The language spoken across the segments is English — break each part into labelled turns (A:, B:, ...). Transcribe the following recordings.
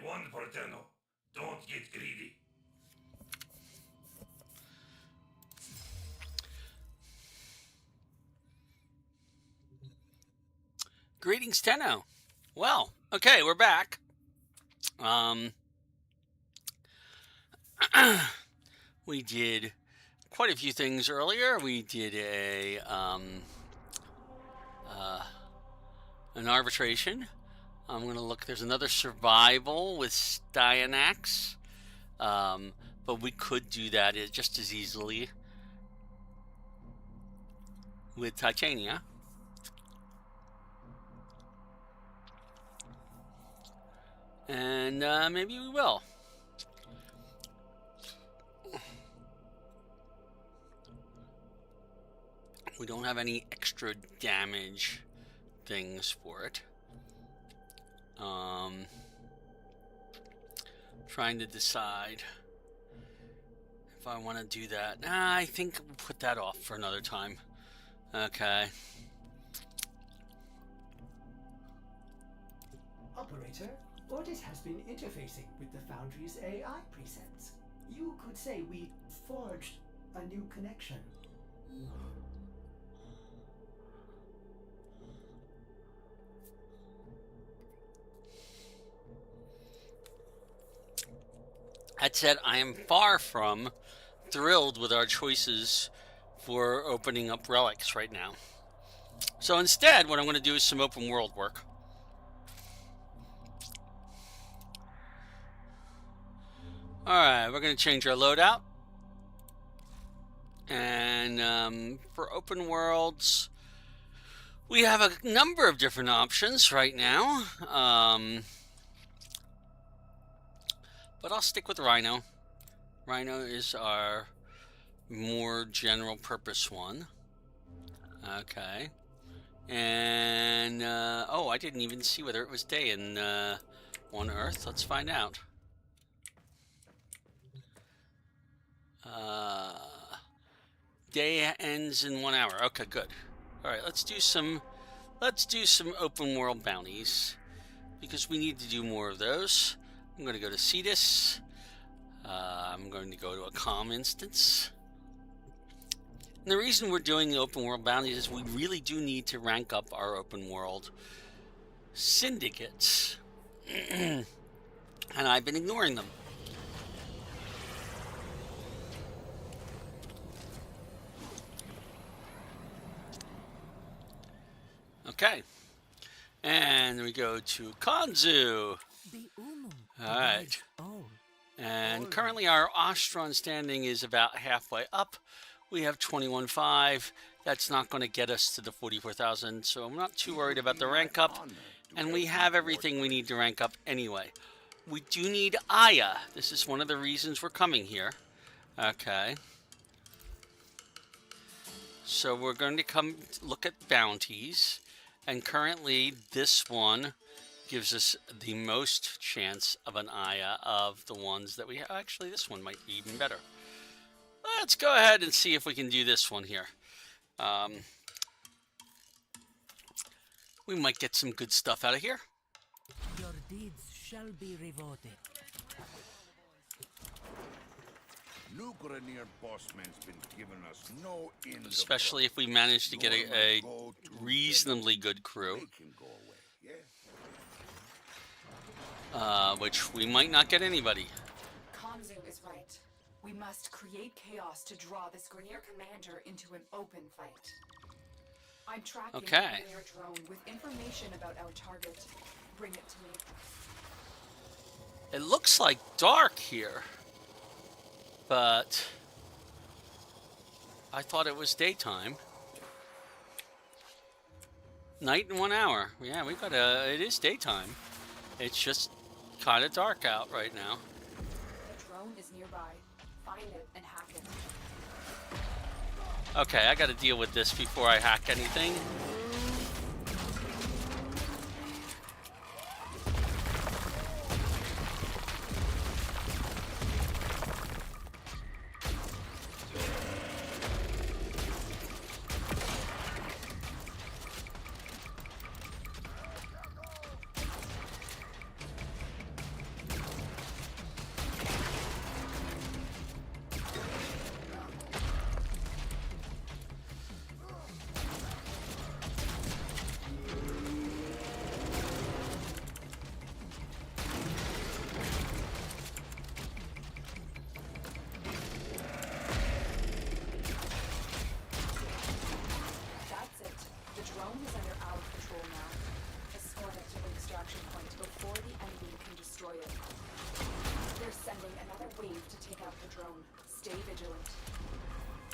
A: won, Porteno. Don't get greedy.
B: Greetings, Tenno. Well, okay, we're back. We did quite a few things earlier. We did an arbitration. I'm going to look. There's another survival with Styanax. But we could do that just as easily with Titania. And maybe we will. We don't have any extra damage things for it. Trying to decide if I want to do that. I think we'll put that off for another time. Okay.
C: Operator, Ordis has been interfacing with the Foundry's AI presets. You could say we forged a new connection.
B: That said, I am far from thrilled with our choices for opening up Relics right now. So instead, what I'm going to do is some open world work. Alright, we're going to change our loadout. And for open worlds, we have a number of different options right now. But I'll stick with Rhino. Rhino is our more general purpose one. Okay. And, oh, I didn't even see whether it was day on Earth. Let's find out. Day ends in 1 hour. Okay, good. All right, let's do some open world bounties because we need to do more of those. I'm going to go to Cetus. I'm going to go to a calm instance. And the reason we're doing the open world bounties is we really do need to rank up our open world syndicates. And I've been ignoring them. Okay. And we go to Kanzu. Alright. And currently our Ostron standing is about halfway up. We have 21.5. That's not going to get us to the 44,000, so I'm not too worried about the rank up. And we have everything we need to rank up anyway. We do need Aya. This is one of the reasons we're coming here. Okay. So we're going to come look at bounties. And currently this one gives us the most chance of an Aya of the ones that we have. Actually, this one might be even better. Let's go ahead and see if we can do this one here. We might get some good stuff out of here.
D: Your deeds shall be rewarded.
B: Especially if we manage to get a reasonably good crew. Which we might not get anybody.
E: Kanzu is right. We must create chaos to draw this Grenier commander into an open fight. I'm tracking the Grenier drone with information about our target. Bring it to me.
B: It looks like dark here. But I thought it was daytime. Night in 1 hour. Yeah, we've got it is daytime. It's just kind of dark out right now.
E: The drone is nearby. Find it and hack it.
B: Okay, I got to deal with this before I hack anything.
E: out the drone. Stay vigilant.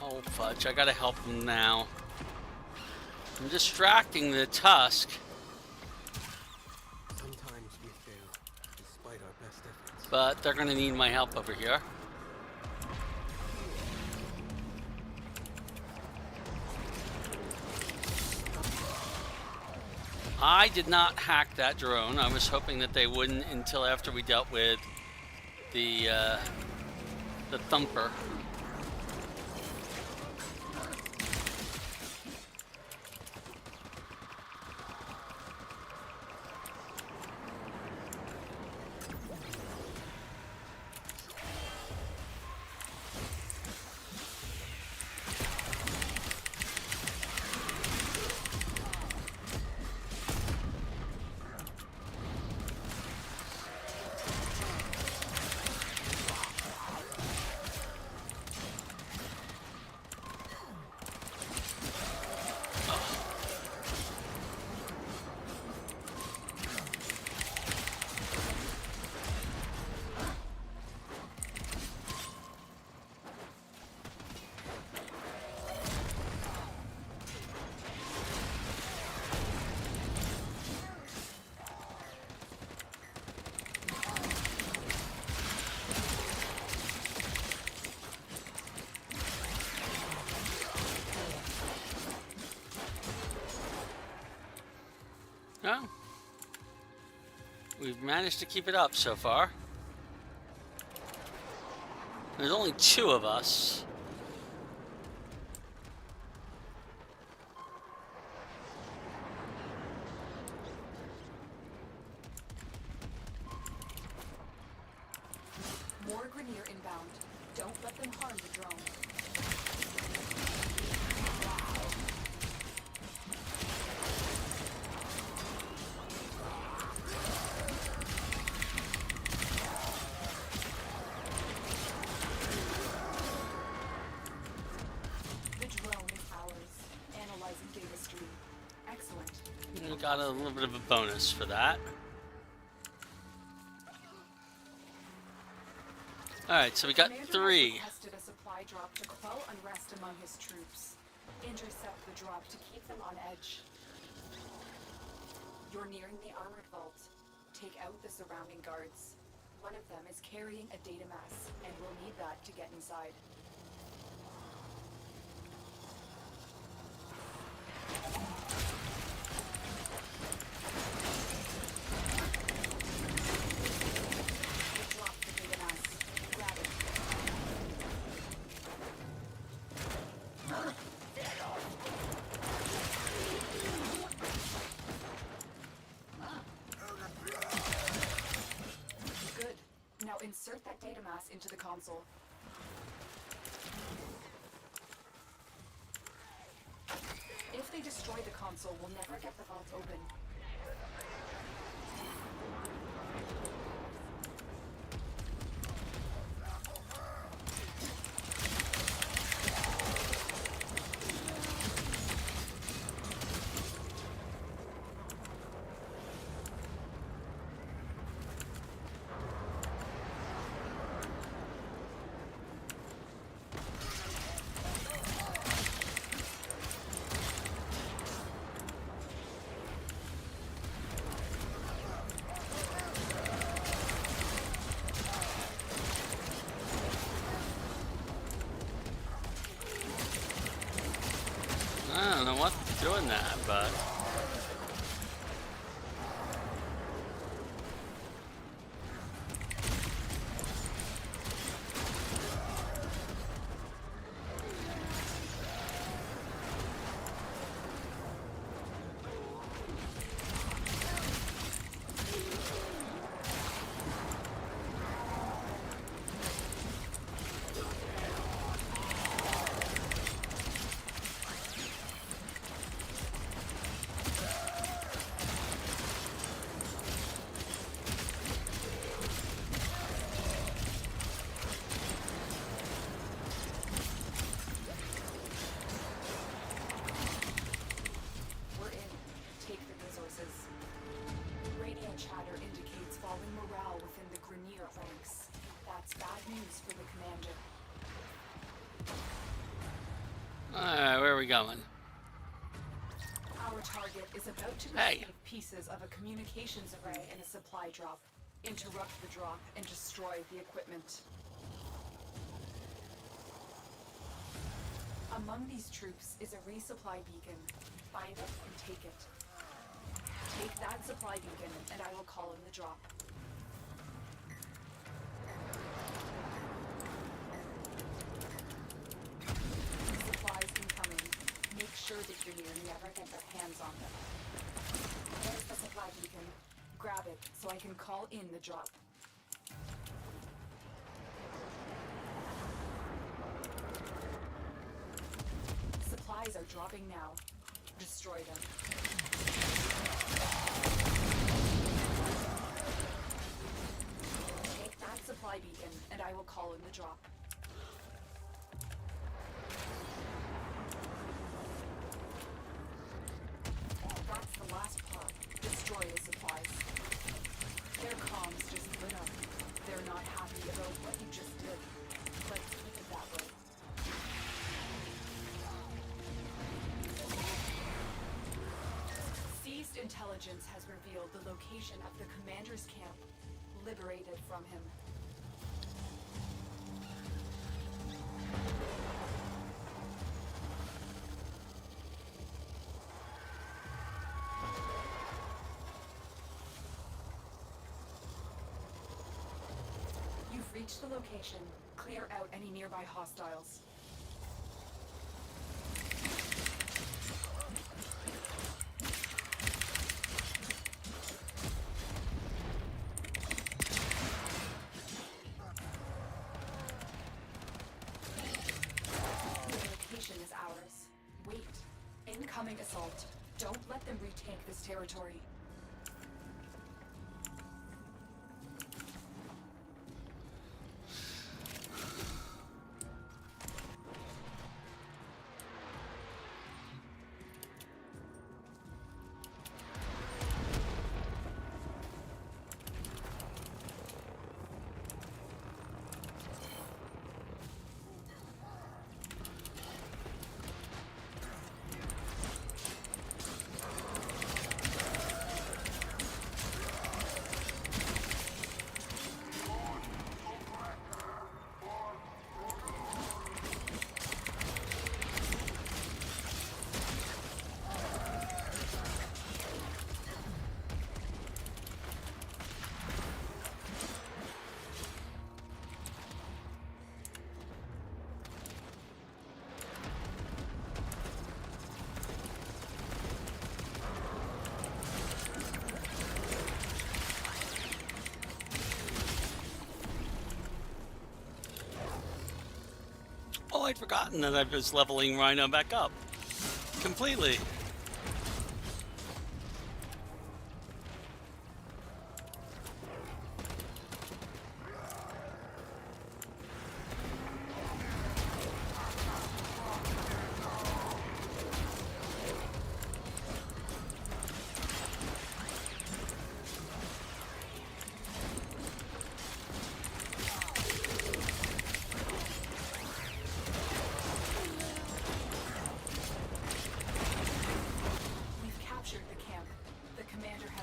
B: Oh, fudge. I gotta help them now. I'm distracting the Tusk.
F: Sometimes we fail, despite our best efforts.
B: But they're gonna need my help over here. I did not hack that drone. I was hoping that they wouldn't until after we dealt with the thumper. No. We've managed to keep it up so far. There's only 2 of us.
E: More Grenier inbound. Don't let them harm the drone. The drone is ours. Analyzing data stream. Excellent.
B: We got a little bit of a bonus for that. Alright, so we got
E: Commander has
B: 3.
E: requested a supply drop to quell unrest among his troops. Intercept the drop to keep them on edge. You're nearing the armored vault. Take out the surrounding guards. One of them is carrying a data mass, and we'll need that to get inside. Drop the data mass. Grab it. Good. Now insert that data mass into the console. If they destroy the console, we'll never get the vault open.
B: I don't know what's doing that, but...
E: We're in. Take the resources. Radio chatter indicates falling morale within the Grenier ranks. That's bad news for the commander.
B: Alright, where are we going?
E: Our target is about to
B: Hey.
E: receive pieces of a communications array in a supply drop. Interrupt the drop and destroy the equipment. Among these troops is a resupply beacon. Find it and take it. Take that supply beacon and I will call in the drop. Supplies incoming. Make sure that your near never get their hands on them. There's the supply beacon. Grab it so I can call in the drop. Supplies are dropping now. Destroy them. Take that supply beacon and I will call in the drop. That's the last part. Destroy the supplies. Their comms just lit up. They're not happy about what you just did. Let's keep it that way. Seized intelligence has revealed the location of the commander's camp. Liberated from him. You've reached the location. Clear out any nearby hostiles. The location is ours. Wait. Incoming assault. Don't let them retake this territory.
B: Oh, I'd forgotten that I was leveling Rhino back up. Completely.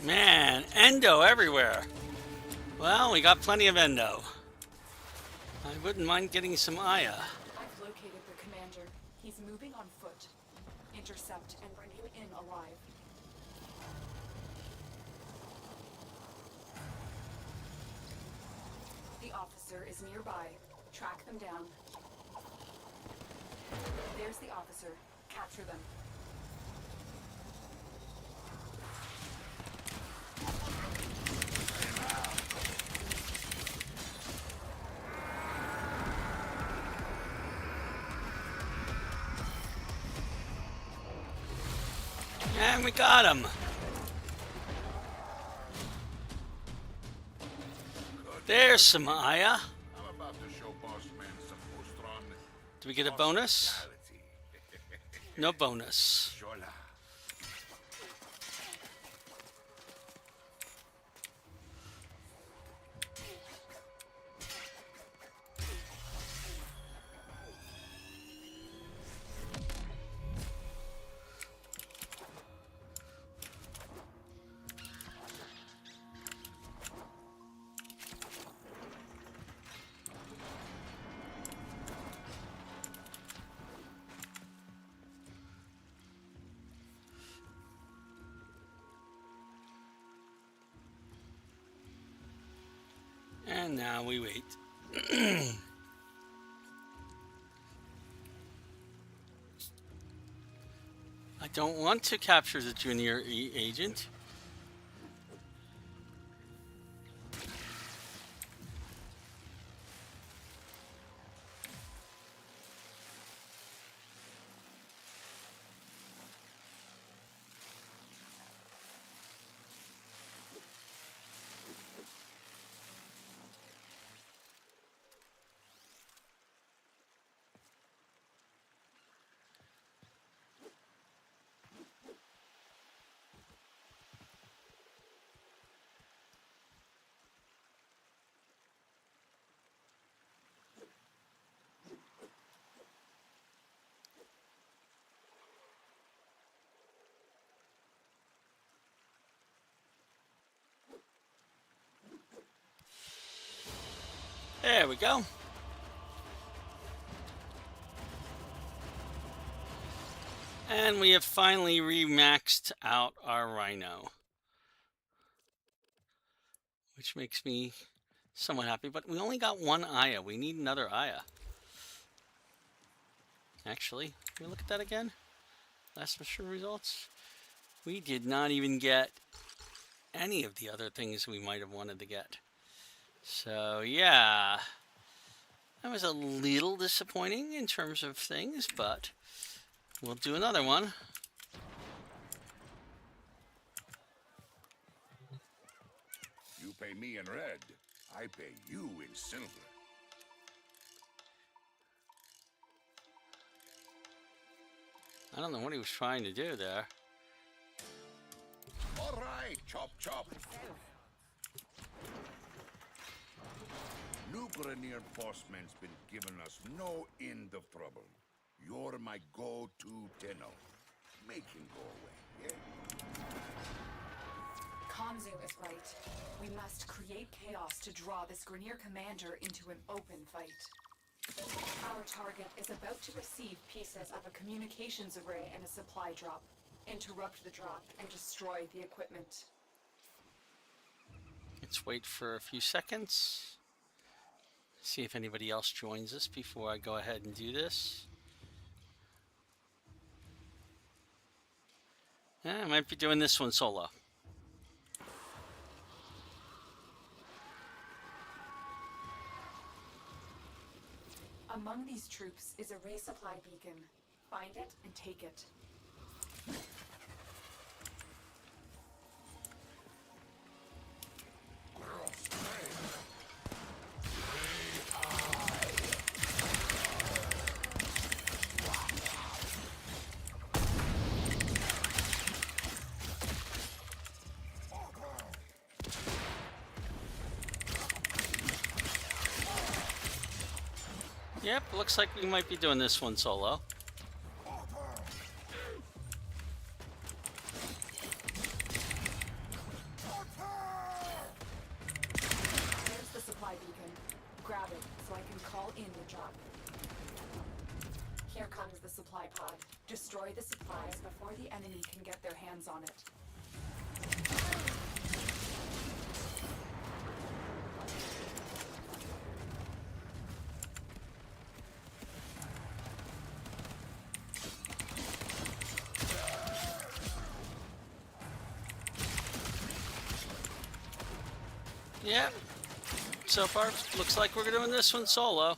B: Man, endo everywhere. Well, we got plenty of endo. I wouldn't mind getting some Aya.
E: I've located the commander. He's moving on foot. Intercept and bring him in alive. The officer is nearby. Track them down. There's the officer. Capture them.
B: And we got him. There's some Aya.
A: I'm about to show boss man some Ostron
B: Do we get a bonus?
A: hospitality.
B: No bonus.
A: Shola.
B: And now we wait. I don't want to capture the junior agent. There we go. And we have finally remaxed out our Rhino, which makes me somewhat happy. But we only got one Aya. We need another Aya. Actually, can we look at that again? Last mission results. We did not even get any of the other things we might have wanted to get. So yeah, that was a little disappointing in terms of things, but we'll do another one.
A: You pay me in red, I pay you in silver.
B: I don't know what he was trying to do there.
A: All right, chop chop. New Grenier Bossman's been giving us no end of trouble. You're my go-to tenno. Make him go away, yeah?
E: Kanzu is right. We must create chaos to draw this Grenier commander into an open fight. Our target is about to receive pieces of a communications array and a supply drop. Interrupt the drop and destroy the equipment.
B: Let's wait for a few seconds. See if anybody else joins us before I go ahead and do this. I might be doing this one solo.
E: Among these troops is a resupply beacon. Find it and take it.
B: Yep, looks like we might be doing this one solo.
E: There's the supply beacon. Grab it so I can call in the drop. Here comes the supply pod. Destroy the supplies before the enemy can get their hands on it.
B: Yep. So far, looks like we're doing this one solo.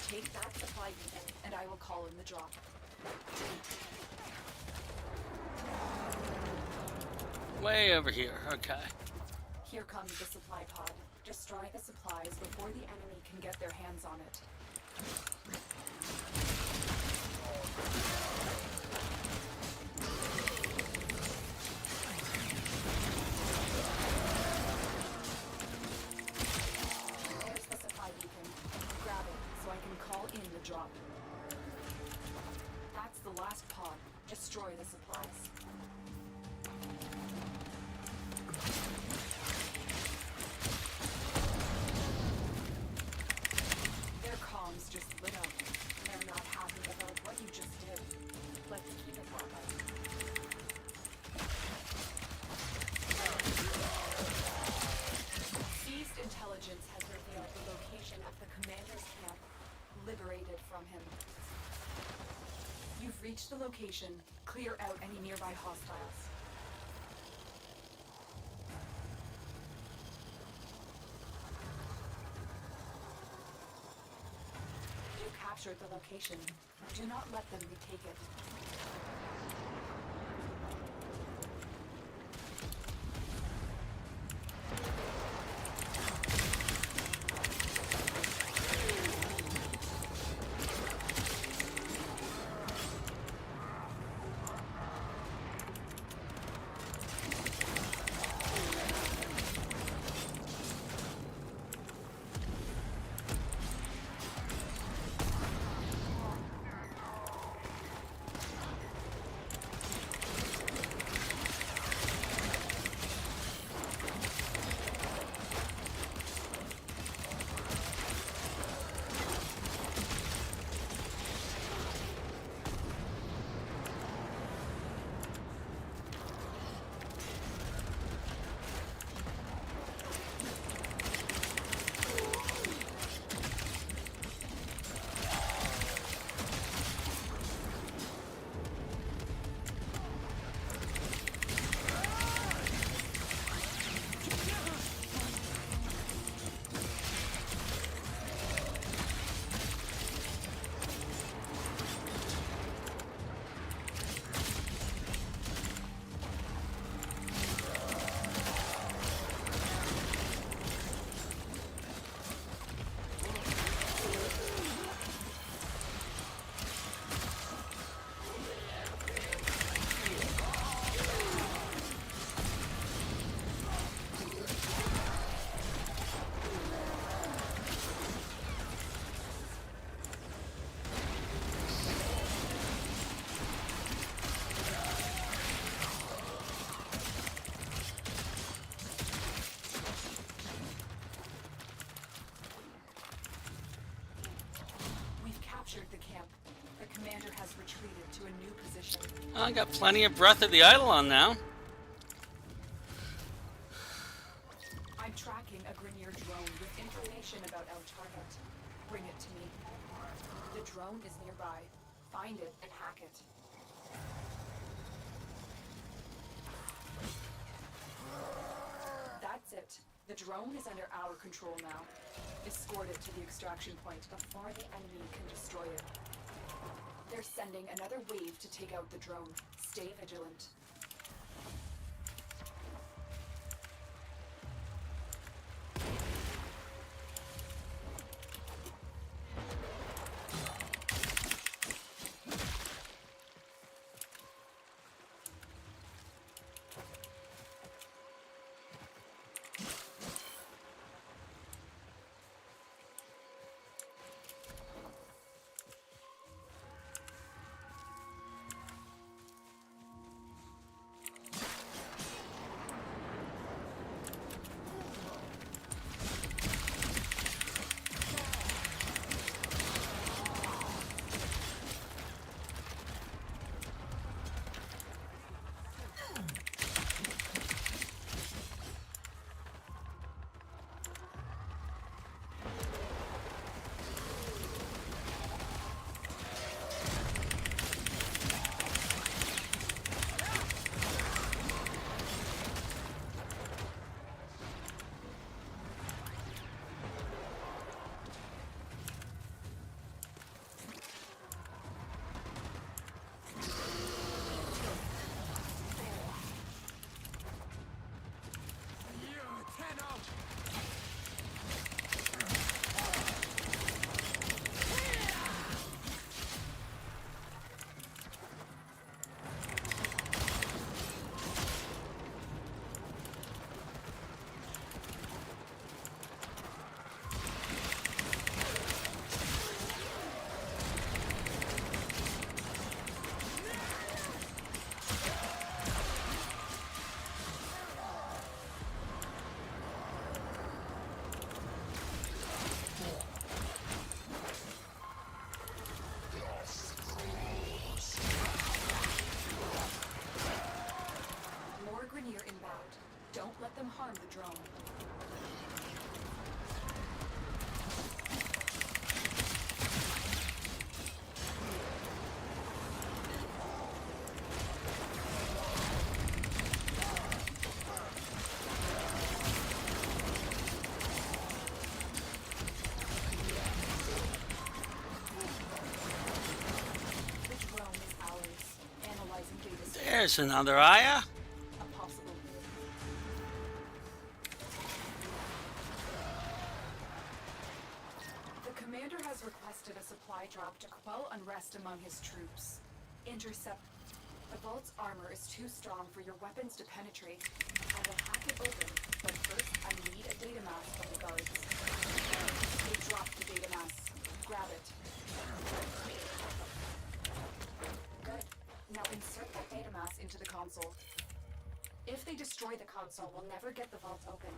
E: Take that supply beacon and I will call in the drop.
B: Way over here. Okay.
E: Here comes the supply pod. Destroy the supplies before the enemy can get their hands on it. There's the supply beacon. Grab it so I can call in the drop. That's the last pod. Destroy the supplies. reached the location. Clear out any nearby hostiles. You captured the location. Do not let them retake it. The camp. The commander has retreated to a new position.
B: I got plenty of Breath of the Eidolon now.
E: I'm tracking a Grineer drone with information about our target. Bring it to me. The drone is nearby. Find it and hack it. That's it. The drone is under our control now. Escort it to the extraction point before the enemy can destroy it. They're sending another wave to take out the drone. Stay vigilant. them harm the drone.
B: There's another Aya.
E: A possible. The commander has requested a supply drop to quell unrest among his troops. Intercept. The vault's armor is too strong for your weapons to penetrate. I will hack it open, but first I need a data mass from the guards. They dropped the data mass. Grab it. Good. Now insert that data mass into the console. If they destroy the console, we'll never get the vault open.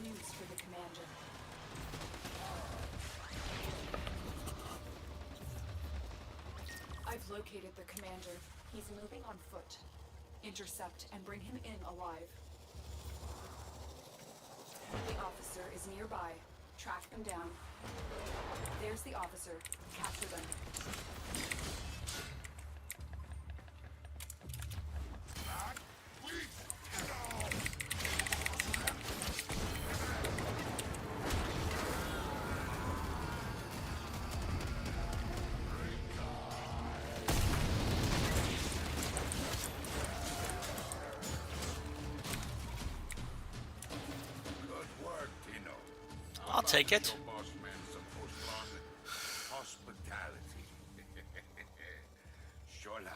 E: News for the commander. I've located the commander. He's moving on foot. Intercept and bring him in alive. The officer is nearby. Track them down. There's the officer. Capture them.
B: I'll take it.
A: Hospitality. Shola.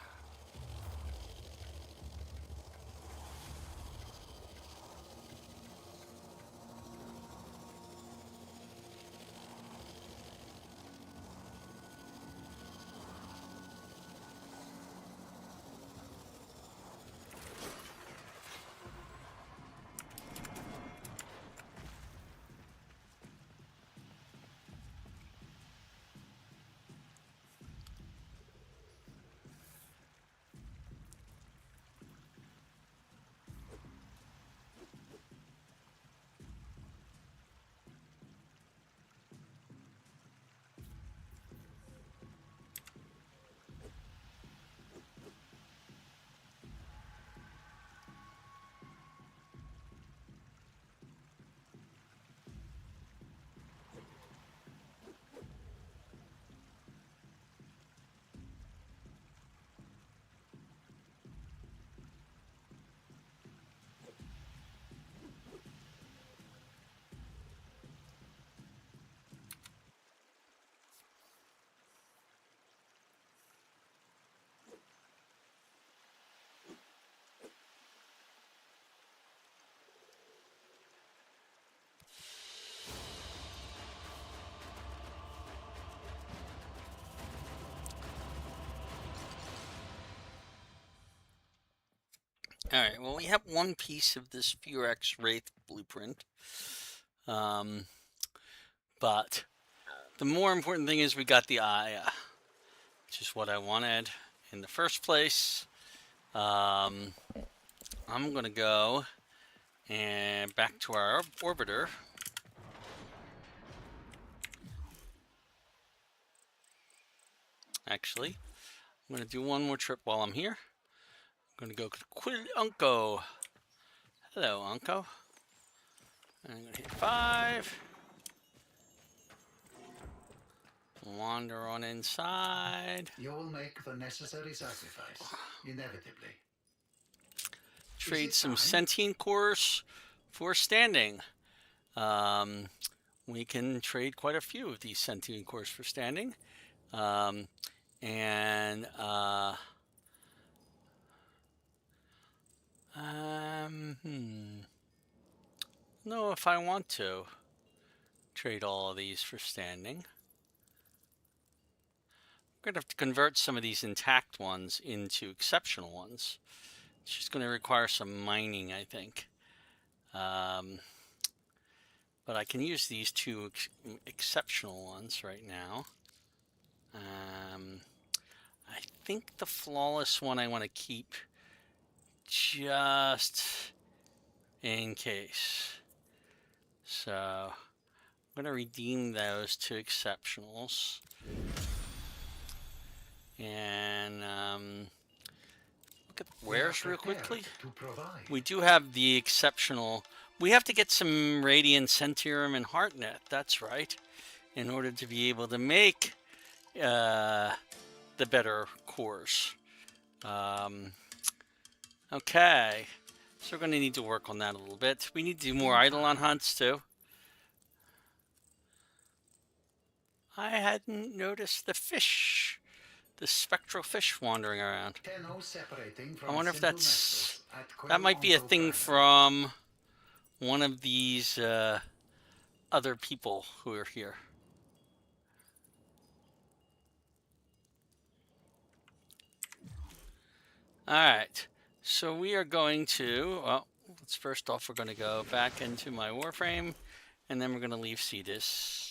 B: Alright, well, we have one piece of this Furex Wraith blueprint. But the more important thing is we got the Aya, which is what I wanted in the first place. I'm going to go and back to our orbiter. Actually, I'm going to do one more trip while I'm here. I'm going to go to Quil Unco. Hello, Unco. I'm going to hit 5. Wander on inside.
G: You will make the necessary sacrifice, inevitably.
B: Trade some sentient cores for standing. We can trade quite a few of these sentient cores for standing. No, if I want to trade all of these for standing. We're going to have to convert some of these intact ones into exceptional ones. It's just going to require some mining, I think. But I can use these two exceptional ones right now. I think the flawless one I want to keep just in case. So I'm going to redeem those to exceptionals. And look at the wares real quickly. We do have the exceptional. We have to get some Radiant Centium and Heartnet. That's right. In order to be able to make the better cores. Okay. So we're going to need to work on that a little bit. We need to do more Eidolon hunts too. I hadn't noticed the fish. The spectral fish wandering around. I wonder if that might be a thing from one of these other people who are here. Alright, so we are going to, well, first off we're going to go back into my Warframe, and then we're going to leave Cetus.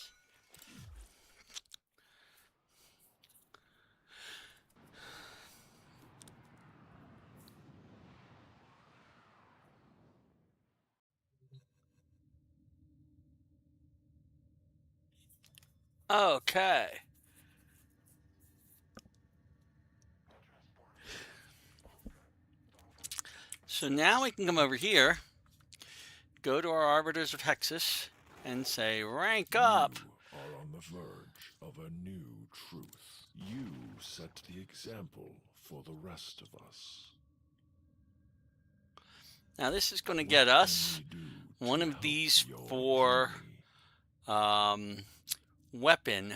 B: Okay. So now we can come over here, go to our Arbiters of Hexus, and say, rank up.
H: You are on the verge of a new truth. You set the example for the rest of us.
B: Now this is going to get us one of these 4 weapon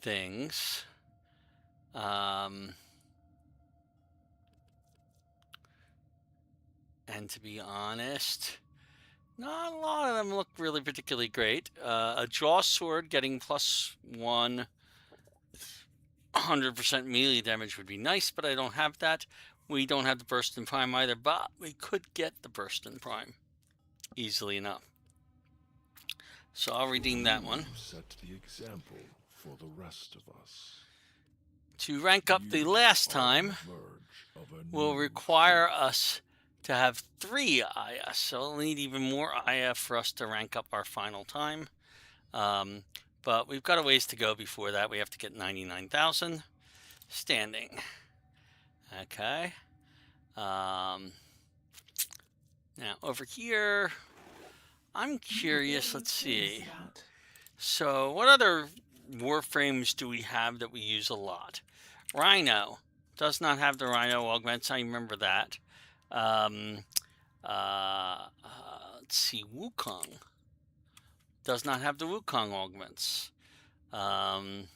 B: things. And to be honest, not a lot of them look really particularly great. A jaw sword getting +1 100% melee damage would be nice, but I don't have that. We don't have the burst in prime either, but we could get the burst in prime easily enough. So I'll redeem that one.
H: Set the example for the rest of us.
B: To rank up the last time will require us to have 3 IF, so we'll need even more IF for us to rank up our final time. But we've got a ways to go before that. We have to get 99,000 standing. Okay. Now over here, I'm curious. Let's see. So what other Warframes do we have that we use a lot? Rhino does not have the Rhino augments. I remember that. Let's see. Wukong does not have the Wukong augments. Let's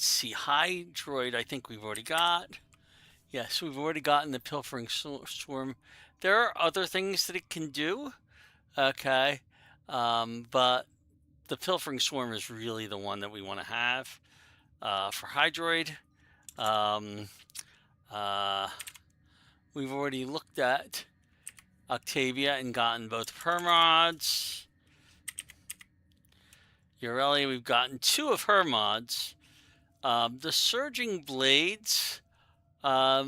B: see. Hydroid, I think we've already got. Yes, we've already gotten the Pilfering Swarm. There are other things that it can do. Okay. But the Pilfering Swarm is really the one that we want to have for Hydroid. We've already looked at Octavia and gotten both of her mods. Ureli, we've gotten 2 of her mods. The Surging Blades, I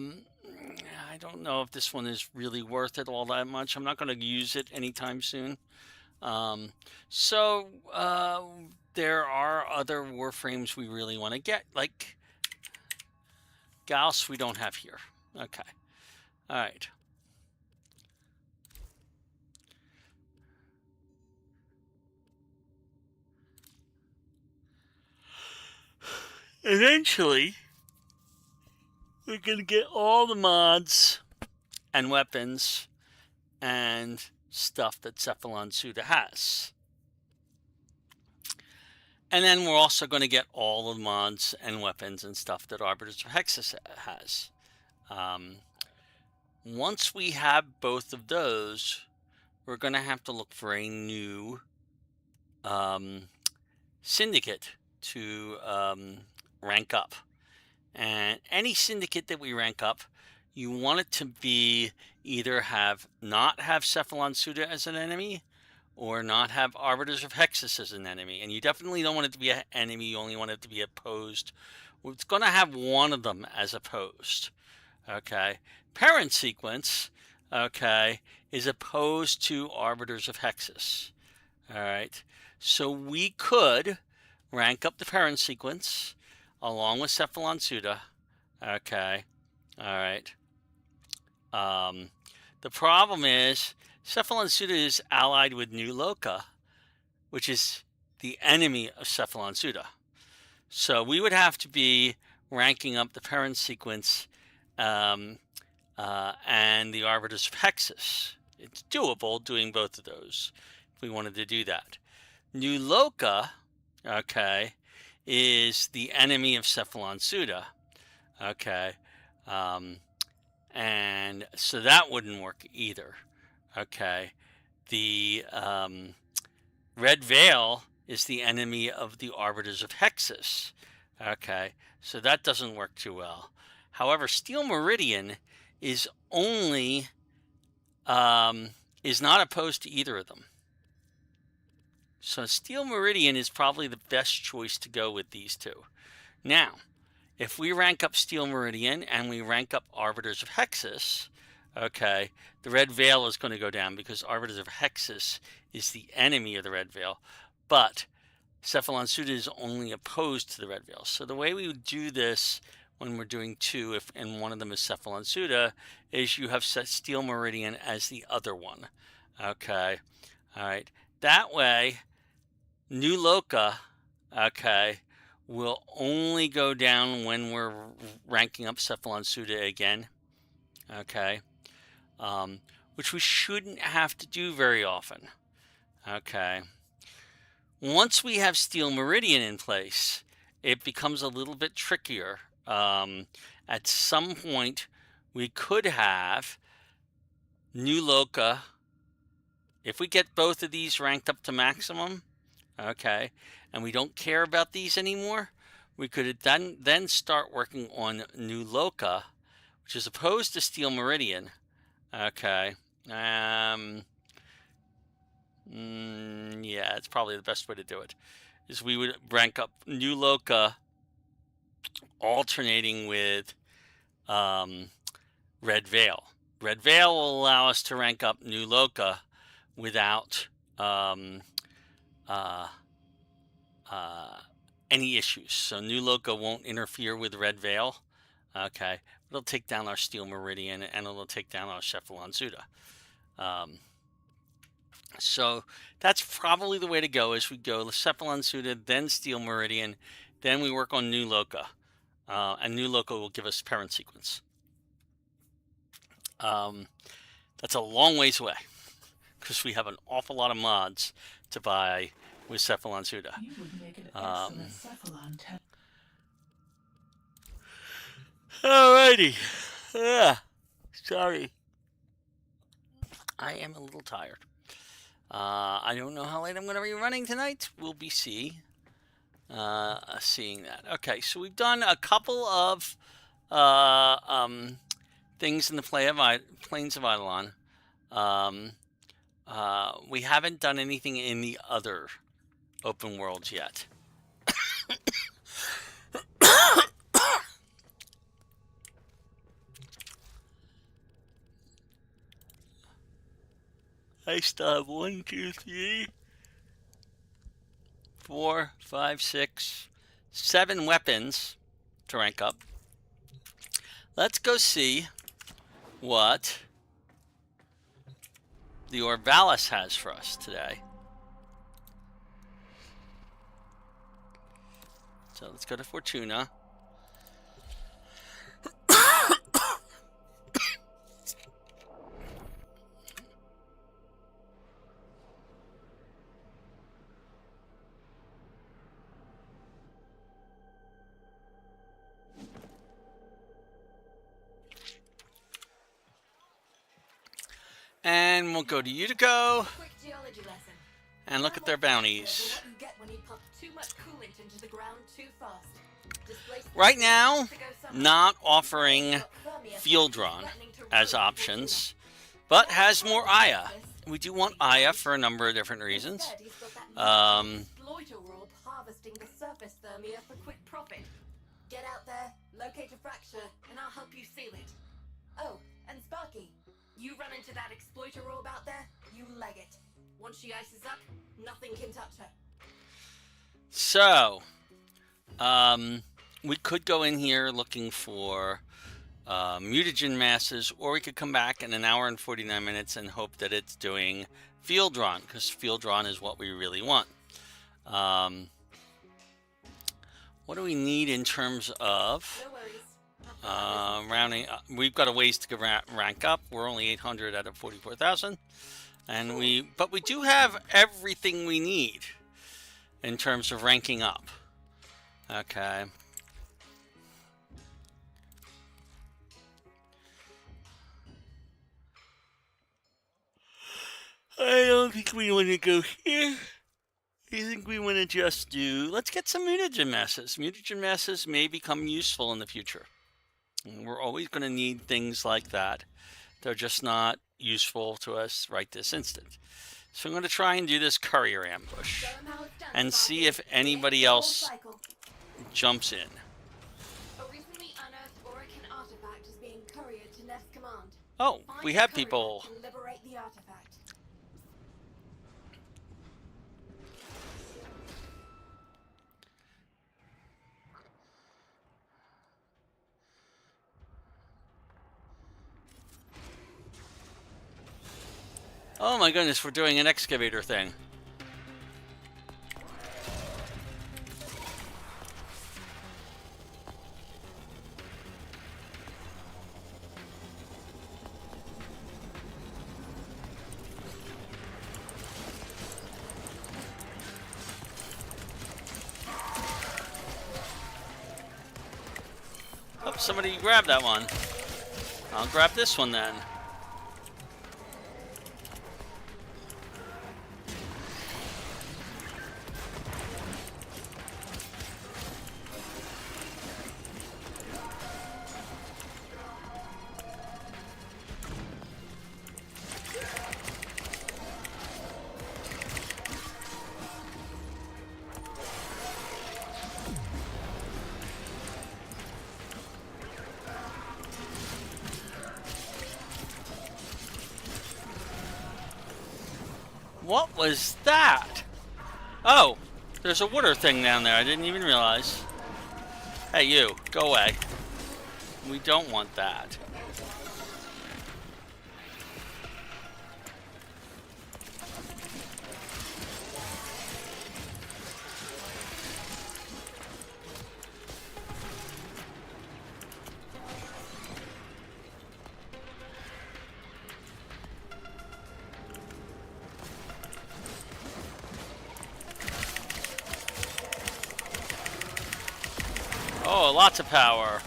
B: don't know if this one is really worth it all that much. I'm not going to use it anytime soon. So there are other Warframes we really want to get, like Gauss we don't have here. Okay. All right. Eventually, we're going to get all the mods and weapons and stuff that Cephalon Suda has. And then we're also going to get all the mods and weapons and stuff that Arbiters of Hexus has. Once we have both of those, we're going to have to look for a new syndicate to rank up. And any syndicate that we rank up, you want it to be either not have Cephalon Suda as an enemy, or not have Arbiters of Hexus as an enemy. And you definitely don't want it to be an enemy, you only want it to be opposed. Well, it's going to have one of them as opposed. Okay. Parent sequence, okay, is opposed to Arbiters of Hexus. All right. So we could rank up the parent sequence along with Cephalon Suda. Okay. All right. The problem is Cephalon Suda is allied with New Loka, which is the enemy of Cephalon Suda. So we would have to be ranking up the parent sequence and the Arbiters of Hexus. It's doable doing both of those if we wanted to do that. New Loka, okay, is the enemy of Cephalon Suda. Okay. And so that wouldn't work either. Okay. The Red Veil is the enemy of the Arbiters of Hexus. Okay. So that doesn't work too well. However, Steel Meridian is only is not opposed to either of them. So Steel Meridian is probably the best choice to go with these two. Now, if we rank up Steel Meridian and we rank up Arbiters of Hexus, okay, the Red Veil is going to go down because Arbiters of Hexus is the enemy of the Red Veil. But Cephalon Suda is only opposed to the Red Veil. So the way we would do this when we're doing two, and one of them is Cephalon Suda, is you have set Steel Meridian as the other one. Okay, all right. That way, New Loka, okay, will only go down when we're ranking up Cephalon Suda again. Okay, which we shouldn't have to do very often. Okay. Once we have Steel Meridian in place, it becomes a little bit trickier. At some point, we could have New Loka. If we get both of these ranked up to maximum, okay, and we don't care about these anymore, we could then start working on New Loka, which is opposed to Steel Meridian. Okay. Yeah, it's probably the best way to do it. Is we would rank up New Loka alternating with Red Veil. Red Veil will allow us to rank up New Loka without any issues. So New Loka won't interfere with Red Veil. Okay. It'll take down our Steel Meridian and it'll take down our Cephalon Suda. So that's probably the way to go, is we go Cephalon Suda, then Steel Meridian, then we work on New Loka. And New Loka will give us parent sequence. That's a long ways away, because we have an awful lot of mods to buy with Cephalon Suda.
I: You would make an excellent Cephalon tech.
B: Alrighty. Yeah. Sorry. I am a little tired. I don't know how late I'm going to be running tonight. We'll be seeing that. Okay, so we've done a couple of things in the Plains of Eidolon. We haven't done anything in the other open worlds yet. I still have 1, 2, 3, 4, 5, 6, 7 weapons to rank up. let's go see what the Orvalis has for us today. So let's go to Fortuna. And we'll go to Utico
J: Quick geology lesson.
B: and look at their bounties.
J: What you get when you pump too much coolant into the ground too fast. Displace the
B: Right now,
J: to go somewhere.
B: not offering field run as options, but has more Aya. We do want Aya for a number of different reasons.
J: Instead, he's got that new exploiter orb harvesting the surface thermia for quick profit. Get out there, locate a fracture, and I'll help you seal it. Oh, and Sparky, you run into that exploiter orb out there, you leg it. Once she ices up, nothing can touch her.
B: So, we could go in here looking for mutagen masses, or we could come back in an hour and 49 minutes and hope that it's doing field run, because field run is what we really want. What do we need in terms of
J: No worries.
B: rounding up? We've got a ways to rank up. We're only 800 out of 44,000, and but we do have everything we need in terms of ranking up. Okay. I don't think we want to go here. I think we want to just do... Let's get some mutagen masses. Mutagen masses may become useful in the future. And we're always going to need things like that. They're just not useful to us right this instant. So I'm going to try and do this courier ambush and see if anybody else jumps in.
J: A recently unearthed Orican artifact is being couriered to Nest Command.
B: Oh,
J: Find
B: we
J: the
B: have
J: courier
B: people.
J: and liberate the artifact.
B: Oh my goodness, we're doing an excavator thing. Oh, somebody grab that one. I'll grab this one then. What was that? Oh, there's a water thing down there. I didn't even realize. Hey, you, go away. We don't want that. Oh, lots of power.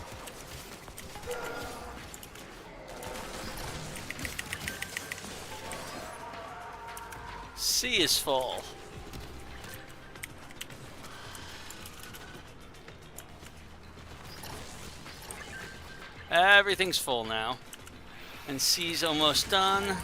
B: C is full. Everything's full now. And C's almost done.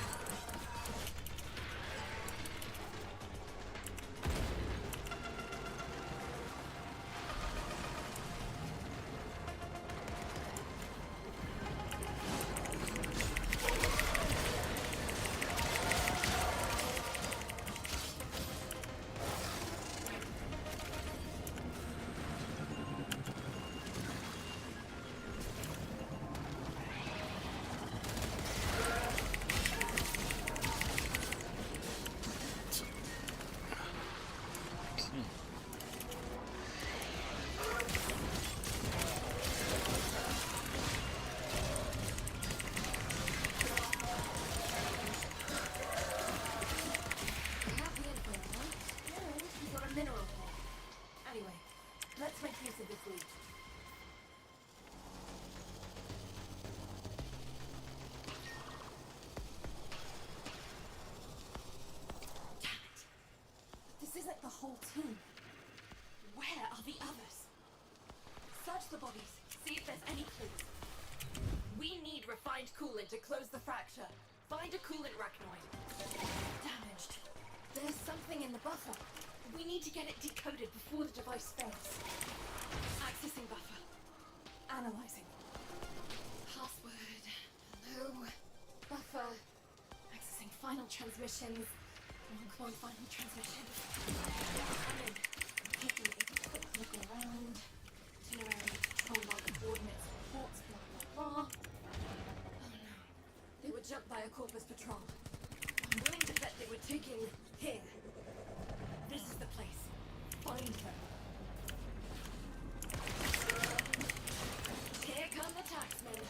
J: Where are the others? Search the bodies. See if there's any clues. We need refined coolant to close the fracture. Find a coolant arachnoid. Damaged. There's something in the buffer. We need to get it decoded before the device fails. Accessing buffer. Analyzing. Password. Hello. Buffer. Accessing final transmissions. Clone final transmissions. I'm in. Taking a quick look around. Itinerary, control log, coordinates, reports, blah blah blah. Oh no. They were jumped by a Corpus patrol. I'm willing to bet they were taking here. This is the place. Find them. Here come the taxmen.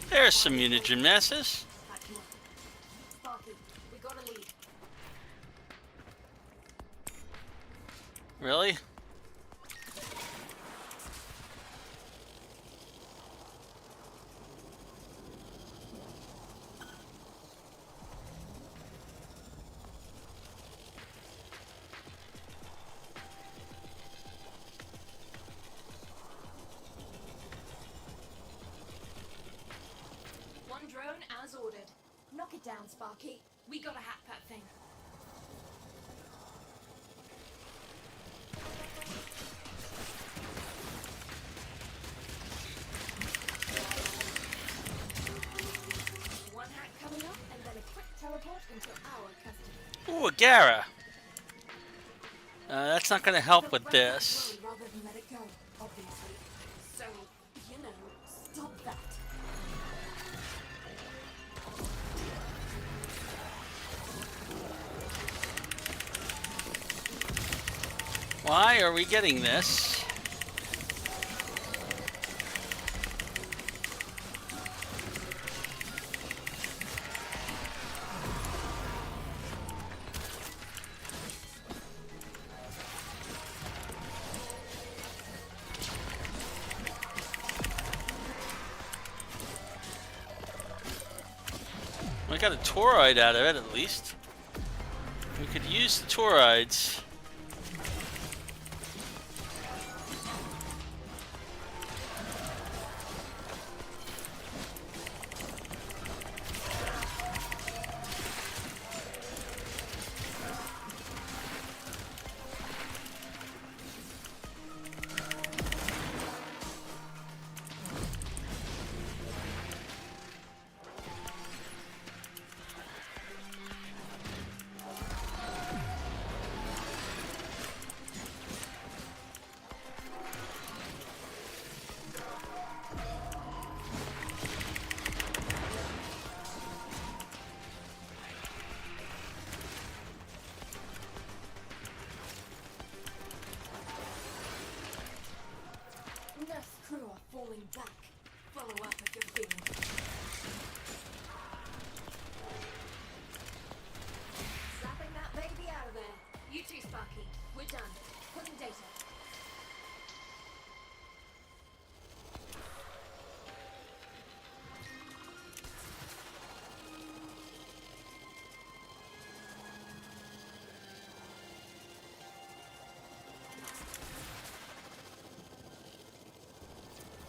B: There's some mutagen messes.
J: Sparky, we got a lead.
B: Really?
J: One drone as ordered. Knock it down, Sparky. We gotta hack that thing. One hack coming up, and then a quick teleport into our custody.
B: Ooh, a Gara. That's not going to help with this.
J: Rather than let it go, obviously. So, you know, stop that.
B: Why are we getting this? I got a toroid out of it, at least. We could use the toroids.
J: Nurse crew are falling back. Follow up if you're feeling it. Slapping that baby out of there. You too, Sparky. We're done. Pulling data.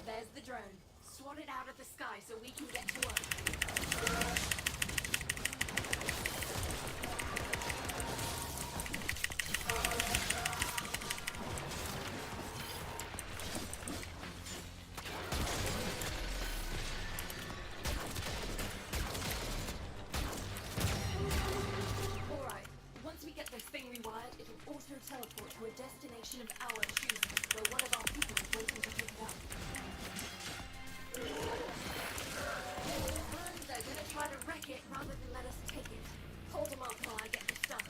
J: There's the drone. Swat it out of the sky so we can get to work. direction of our choosing, where one of our people is waiting to pick it up. And they're gonna try to wreck it rather than let us take it. Hold them off while I get this stuff.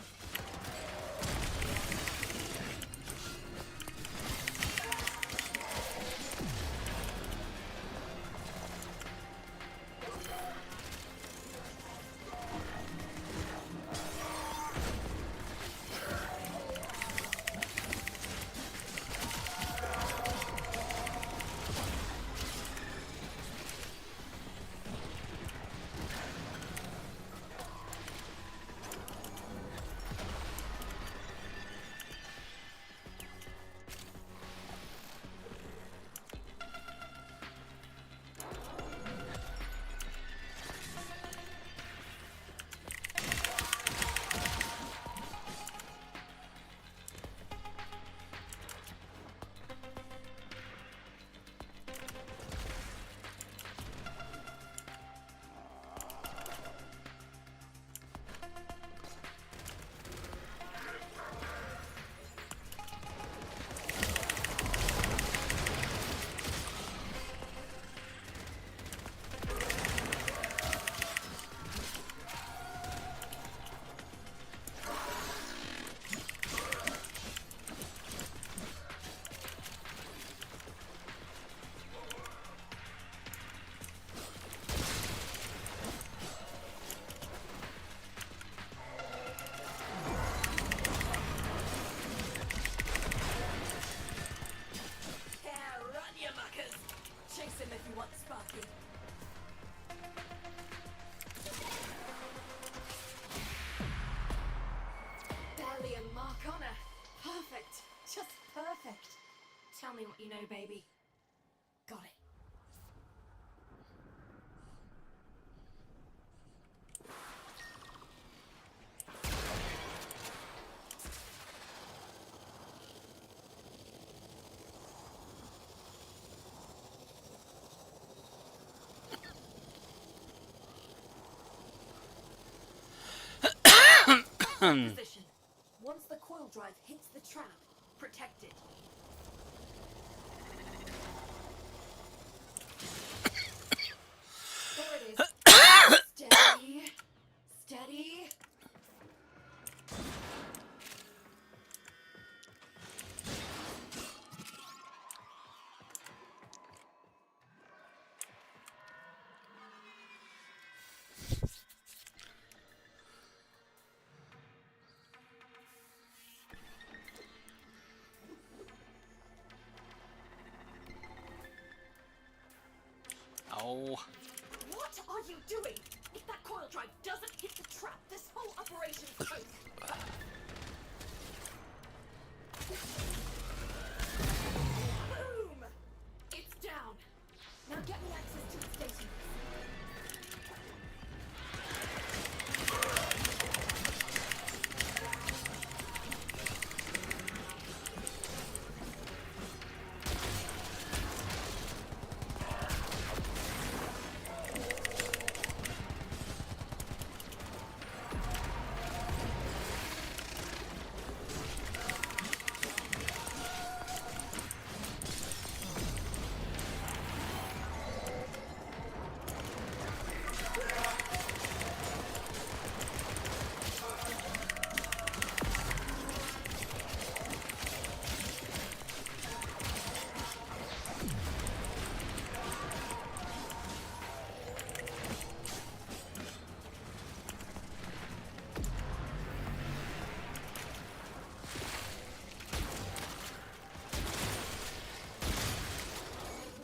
J: Perfect. Tell me what you know, baby. Got it. Position. Once the coil drive hits the trap, protect it. There it is. Steady. Steady.
B: Oh.
J: What are you doing? If that coil drive doesn't hit the trap, this whole operation's toast. Boom! It's down. Now get me access to the station.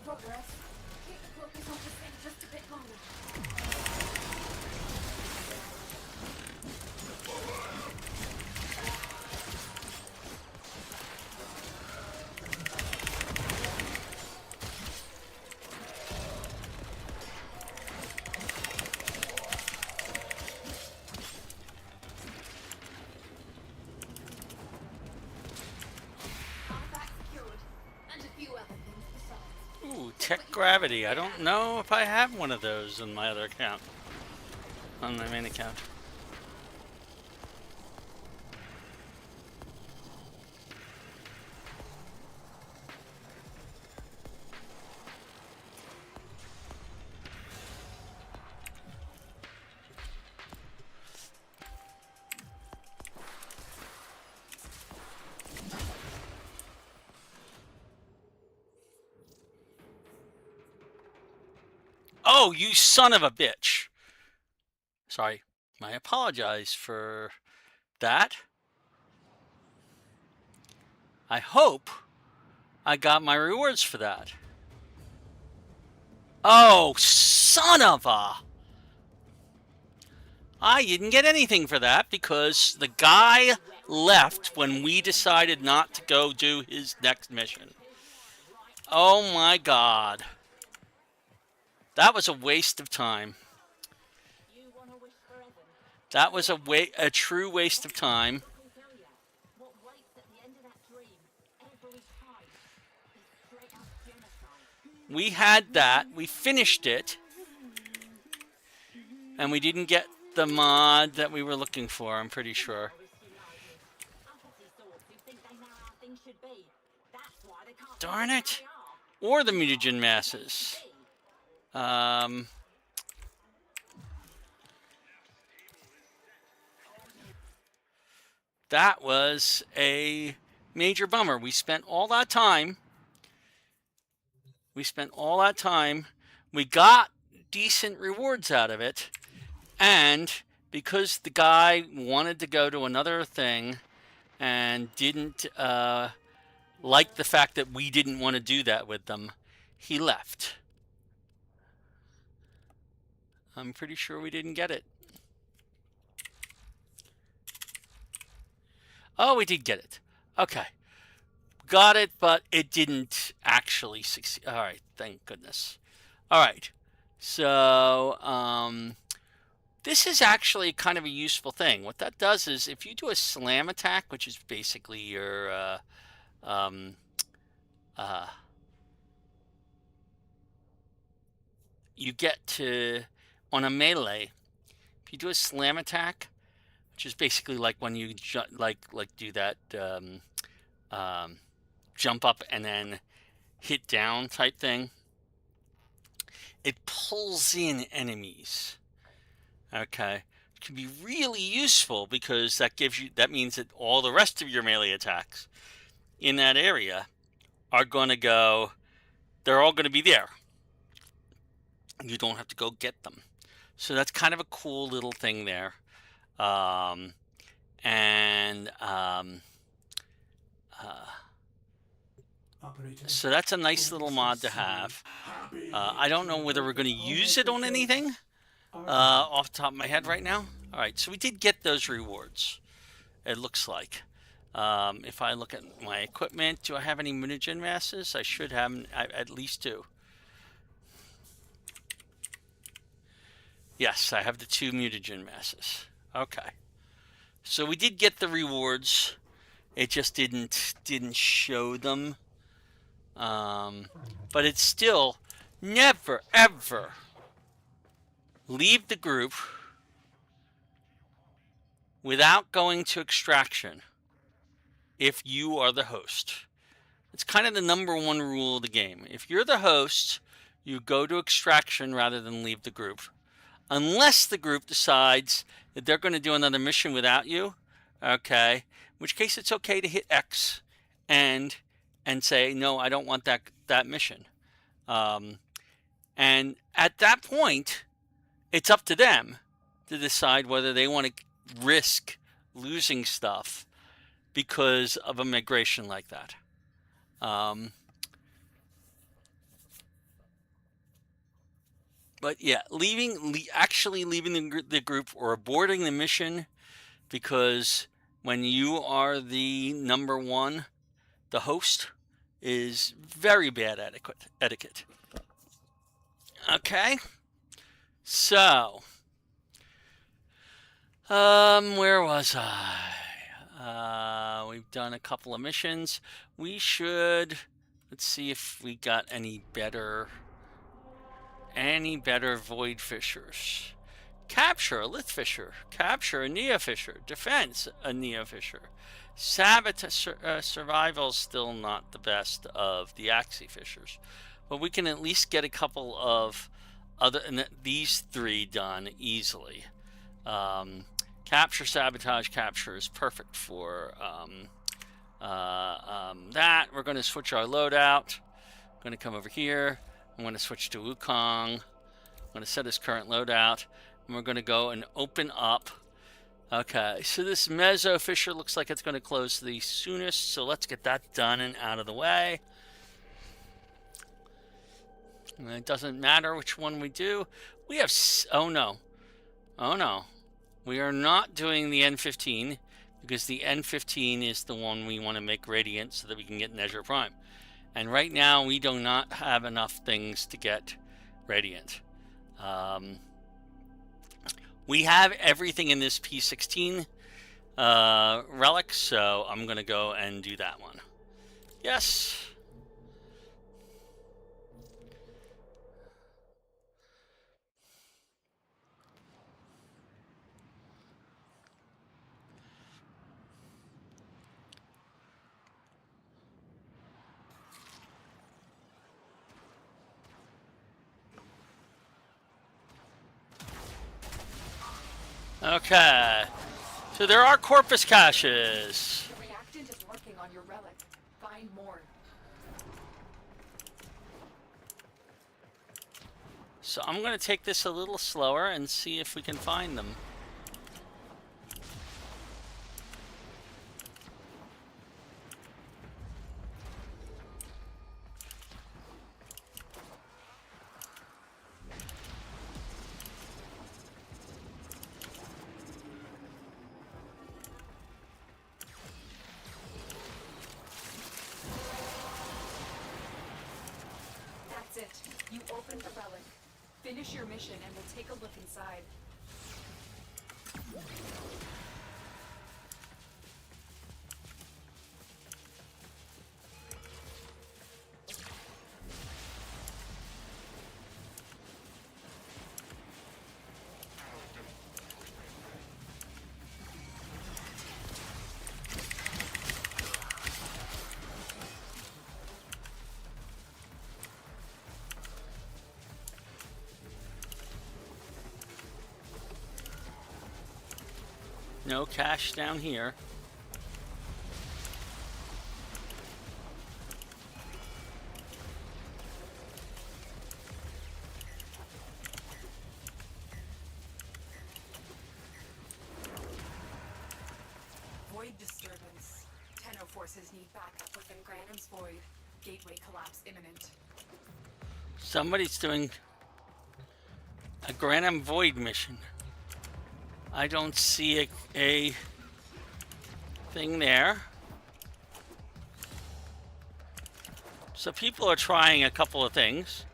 J: Progress. Keep the focus on this thing just a bit longer. Artifact secured, and a few other things besides.
B: Ooh, tech gravity. I don't know if I have one of those on my other account. On my main account. Oh, you son of a bitch. Sorry. I apologize for that. I hope I got my rewards for that. Oh, son of a... I didn't get anything for that because the guy left when we decided not to go do his next mission. Oh my god. That was a waste of time. That was a true waste of time. We had that. We finished it. And we didn't get the mod that we were looking for, I'm pretty sure. Darn it. Or the mutagen masses. That was a major bummer. We spent all that time. We got decent rewards out of it. And because the guy wanted to go to another thing and didn't like the fact that we didn't want to do that with them, he left. I'm pretty sure we didn't get it. Oh, we did get it. Okay. Got it, but it didn't actually succeed. All right, thank goodness. All right. So, this is actually kind of a useful thing. What that does is if you do a slam attack, which is basically your you get to, on a melee, if you do a slam attack, which is basically like when you do that jump up and then hit down type thing, it pulls in enemies. Okay, it can be really useful because that means that all the rest of your melee attacks in that area are going to go, they're all going to be there. You don't have to go get them. So that's kind of a cool little thing there. So that's a nice little mod to have. I don't know whether we're going to use it on anything off the top of my head right now. All right, so we did get those rewards, it looks like. If I look at my equipment, do I have any mutagen masses? I should have at least 2. Yes, I have the 2 mutagen masses. Okay. So we did get the rewards. It just didn't show them. But it's still never, ever leave the group without going to extraction if you are the host. It's kind of the #1 rule of the game. If you're the host, you go to extraction rather than leave the group. Unless the group decides that they're going to do another mission without you, okay? In which case it's okay to hit X and say, no, I don't want that mission. And at that point, it's up to them to decide whether they want to risk losing stuff because of a migration like that. But yeah, actually leaving the group or aborting the mission, because when you are the #1, the host, is very bad etiquette. Okay, so where was I? We've done a couple of missions. We should, let's see if we got any better void fishers. Capture a lith fisher. Capture a neo fisher. Defense a neo fisher. Survival's still not the best of the axie fishers, but we can at least get a couple of these 3 done easily. Capture, sabotage, capture is perfect for that. We're going to switch our loadout. I'm going to come over here. I'm going to switch to Wukong. I'm going to set his current loadout, and we're going to go and open up. Okay, so this Mezzo Fissure looks like it's going to close the soonest, so let's get that done and out of the way. And it doesn't matter which one we do. We have... Oh, no. Oh, no. We are not doing the N15, because the N15 is the one we want to make radiant so that we can get Nezure Prime. And right now, we do not have enough things to get radiant. We have everything in this P16 relic, so I'm going to go and do that one. Yes. Okay, so there are corpus caches.
E: The reactant is working on your relic. Find more.
B: So I'm going to take this a little slower and see if we can find them.
E: You open the relic. Finish your mission and we'll take a look inside.
B: No cache down here.
E: Void disturbance. Tenno forces need backup within Granum's Void. Gateway collapse imminent.
B: Somebody's doing a Granum Void mission. I don't see a thing there. So people are trying a couple of things.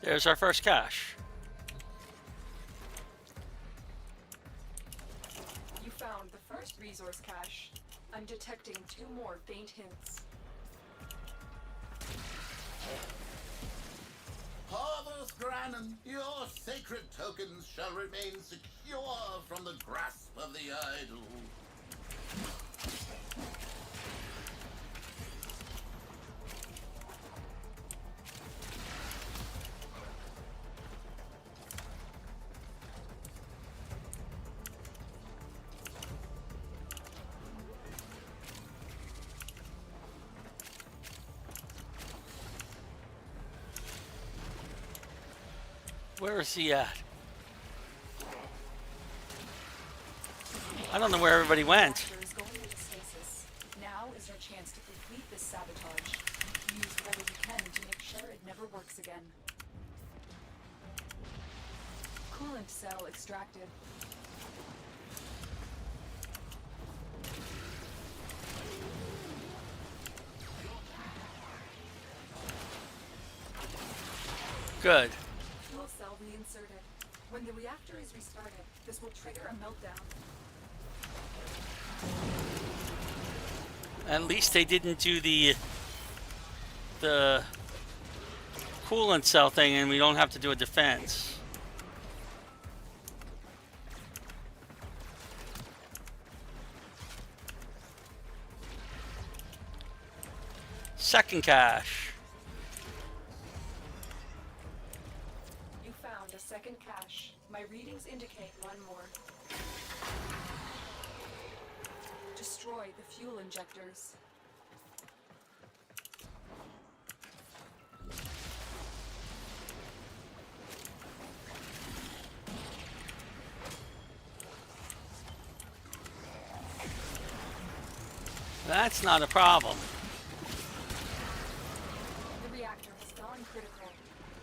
B: There's our first cache.
E: You found the first resource cache. I'm detecting 2 more faint hints.
K: Harvest Granum, your sacred tokens shall remain secure from the grasp of the idol.
B: Where is he at? I don't know where everybody went.
E: Now is your chance to complete this sabotage. Use whatever you can to make sure it never works again. Coolant cell extracted.
B: Good.
E: Fuel cell reinserted. When the reactor is restarted, this will trigger a meltdown.
B: At least they didn't do the coolant cell thing, and we don't have to do a defense. Second cache.
E: You found a second cache. My readings indicate one more. Destroy the fuel injectors.
B: That's not a problem.
E: The reactor has gone critical.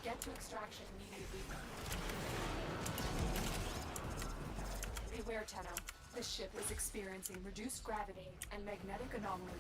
E: Get to extraction immediately. Beware, Tenno. This ship is experiencing reduced gravity and magnetic anomalies.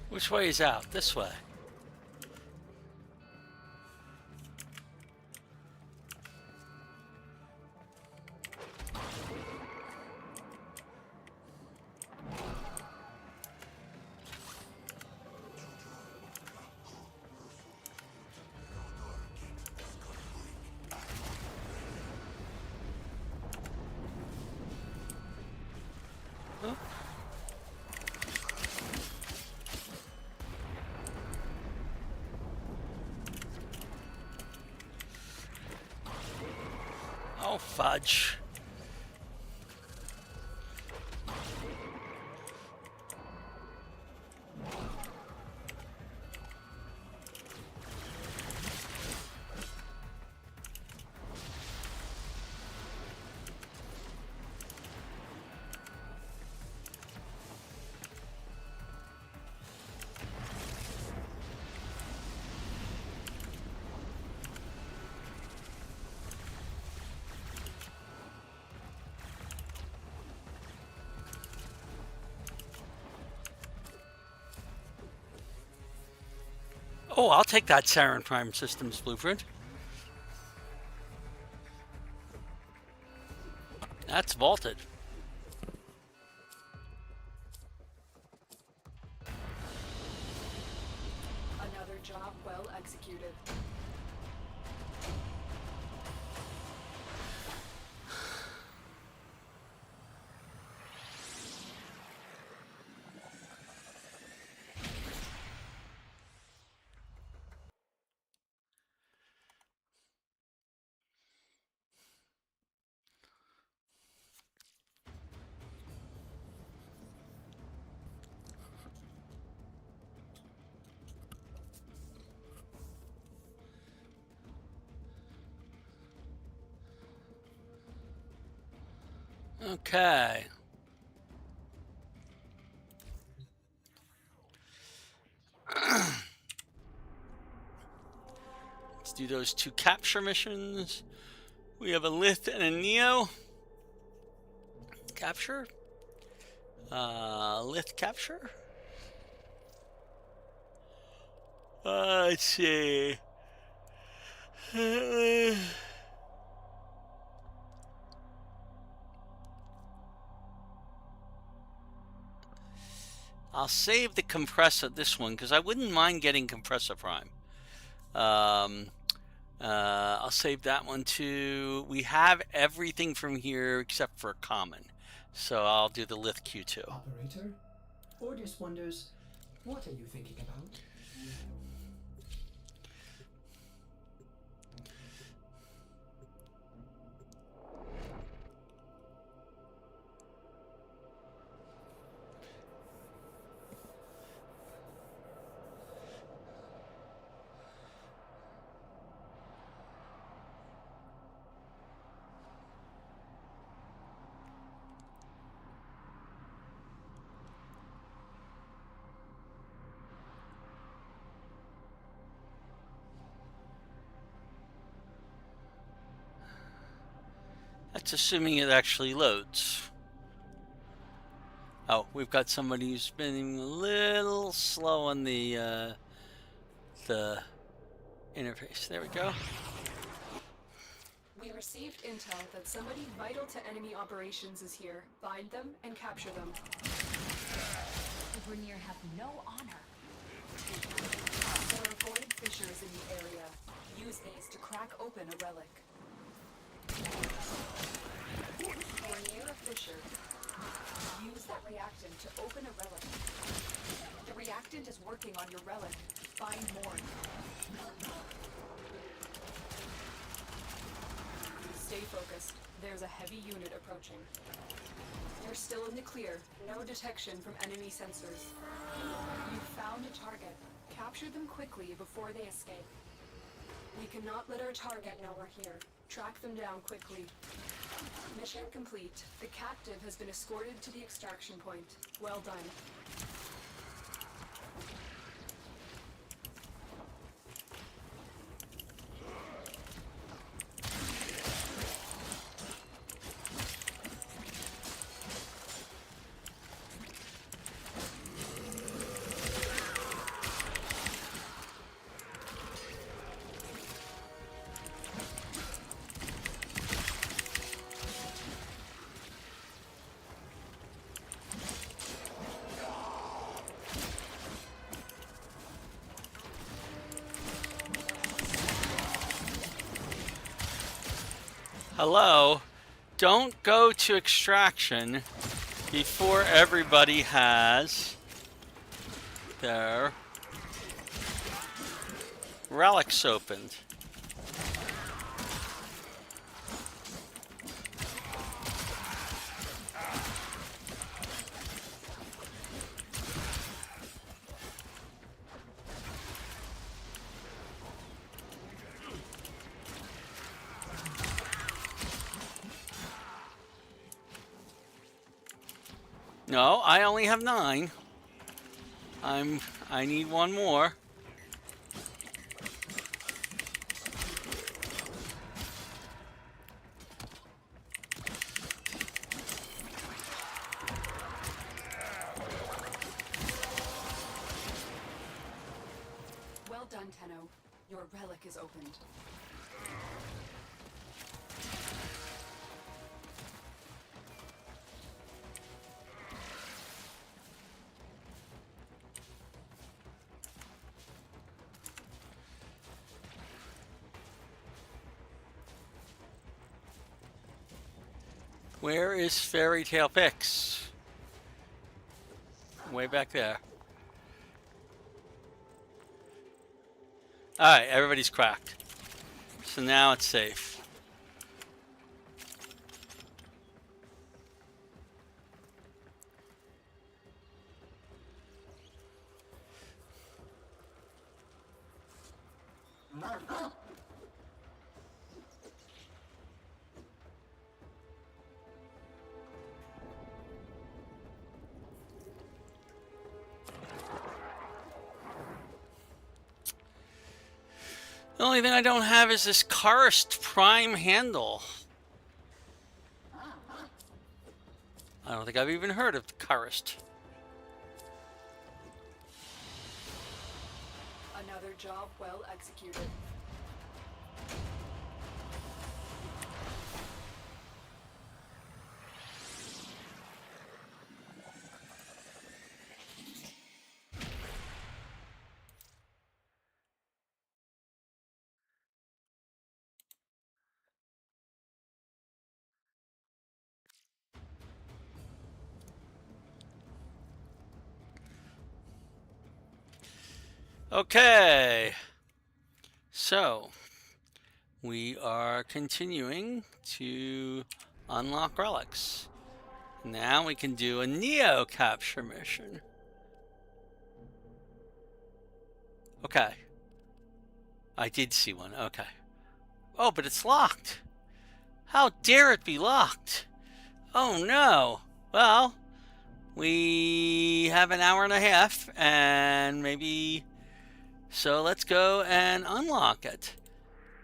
B: Which way is out? This way. Huh? Oh, fudge. Oh, I'll take that Saren Prime Systems blueprint. That's vaulted.
E: Another job well executed.
B: Okay. Let's do those two capture missions. We have a Lith and a Neo. Capture. Lith capture. Let's see. I'll save the compressor, this one, because I wouldn't mind getting compressor prime. I'll save that one too. We have everything from here except for common. So I'll do the Lith Q2.
C: Operator, Ordis wonders, what are you thinking about?
B: That's assuming it actually loads. Oh, we've got somebody who's been a little slow on the interface. There we go.
E: We received intel that somebody vital to enemy operations is here. Find them and capture them.
J: The Grineer have no honor.
E: There are void fissures in the area. Use these to crack open a relic. You're near a fissure. Use that reactant to open a relic. The reactant is working on your relic. Find more. Stay focused. There's a heavy unit approaching. You're still in the clear. No detection from enemy sensors. You found a target. Capture them quickly before they escape. We cannot let our target know we're here. Track them down quickly. Mission complete. The captive has been escorted to the extraction point. Well done.
B: Hello? Don't go to extraction before everybody has their relics opened. No, I only have 9. I need one more.
E: Well done, Tenno. Your relic is opened.
B: Where is Fairy Tale Pix? Way back there. Alright, everybody's cracked. So now it's safe. The only thing I don't have is this Karst Prime handle. I don't think I've even heard of Karst.
E: Another job well executed.
B: Okay. So, we are continuing to unlock relics. Now we can do a Neo capture mission. Okay. I did see one. Okay. Oh, but it's locked. How dare it be locked? Oh no. Well, we have an hour and a half and maybe... So let's go and unlock it.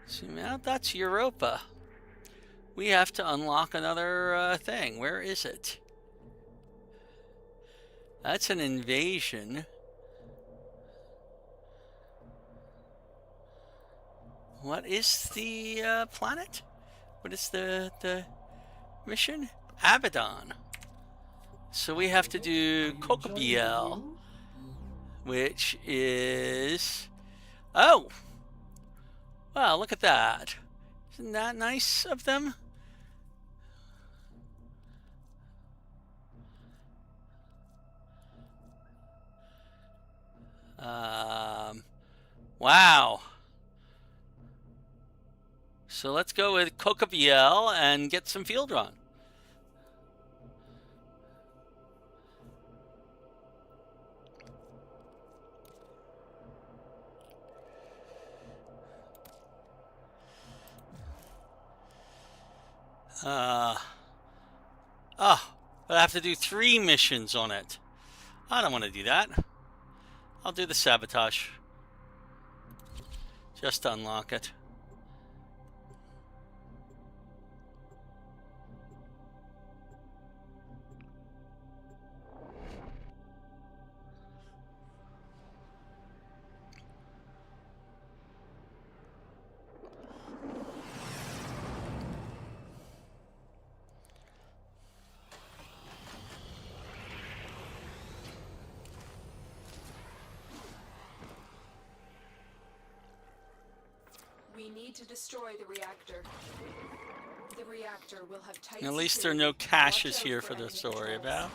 B: Zoom out. That's Europa. we have to unlock another thing. Where is it? That's an invasion. What is the planet? What is the mission? Abaddon. So we have to do Cocobiel, which is... Oh! Wow, look at that. Isn't that nice of them? Wow. So let's go with Cocobiel and get some field run. Oh, but I have to do 3 missions on it. I don't want to do that. I'll do the sabotage. Just to unlock it.
E: We need to destroy the reactor. The reactor will have tight
B: At least there are no caches here for the story about.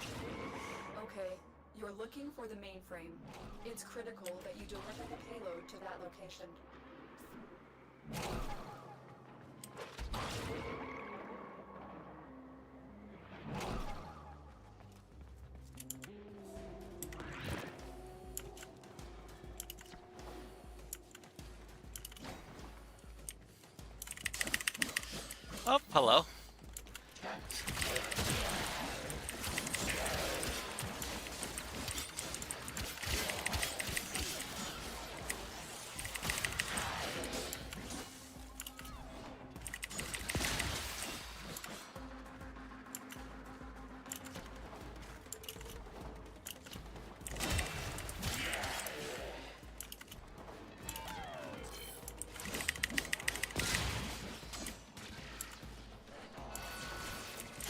E: Okay, you're looking for the mainframe. It's critical that you deliver the payload to that location.
B: Oh, hello.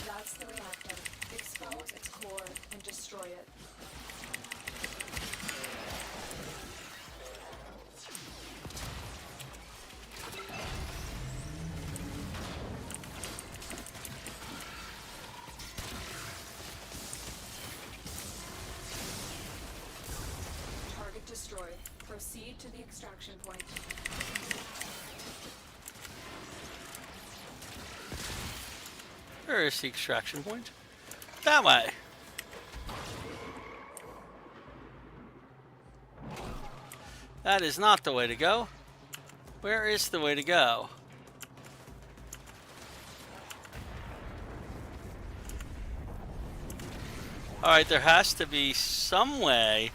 E: That's the reactor. Expose its core and destroy it. Target destroyed. Proceed to the extraction point.
B: Where is the extraction point? That way. That is not the way to go. Where is the way to go? Alright, there has to be some way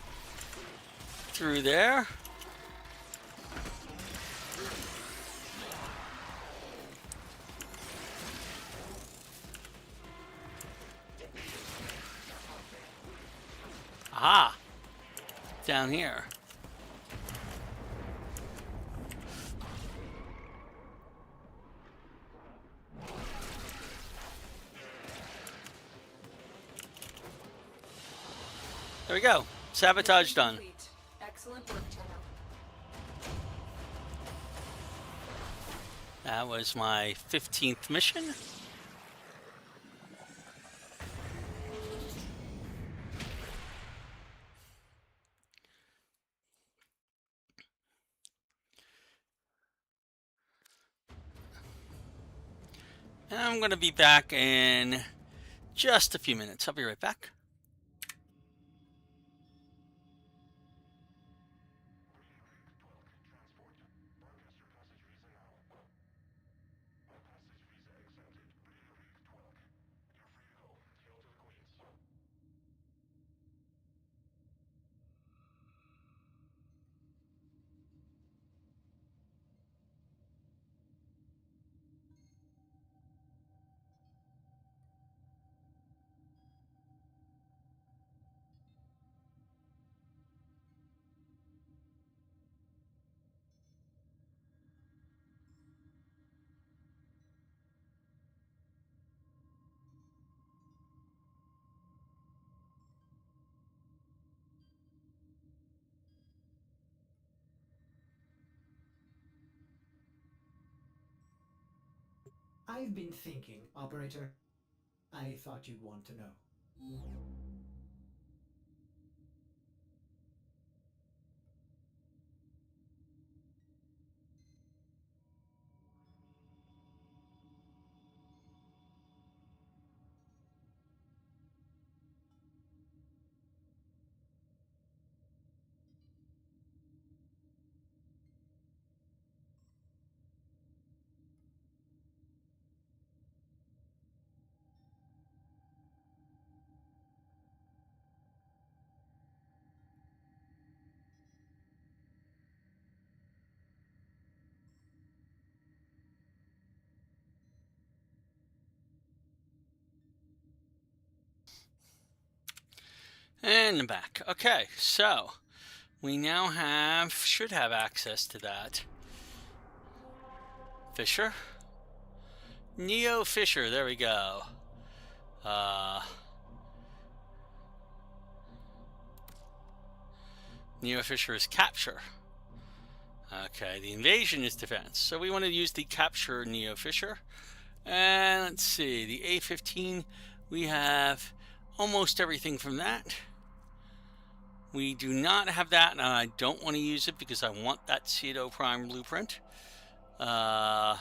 B: through there. Aha! Down here. There we go. Sabotage done.
E: Complete. Excellent work, Tenno.
B: That was my 15th mission. And I'm going to be back in just a few minutes. I'll be right back.
C: I've been thinking, Operator. I thought you'd want to know.
B: And back. Okay, so we now should have access to that. Fisher? Neo Fisher, there we go. Neo Fisher is capture. Okay, the invasion is defense. So we want to use the capture Neo Fisher. And let's see, the A-15, we have almost everything from that. We do not have that, and I don't want to use it because I want that Cedo Prime blueprint. And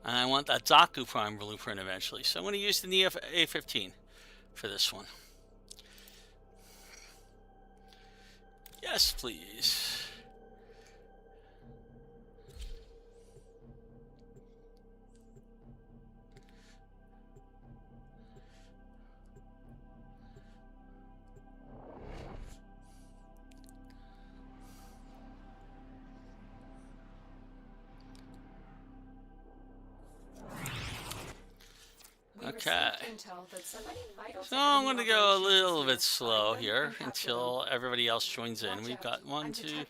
B: I want that Zaku Prime blueprint eventually. So I'm going to use the Neo A-15 for this one. Yes, please. Okay. So I'm going to go a little bit slow here until everybody else joins in. We've got 1, 2,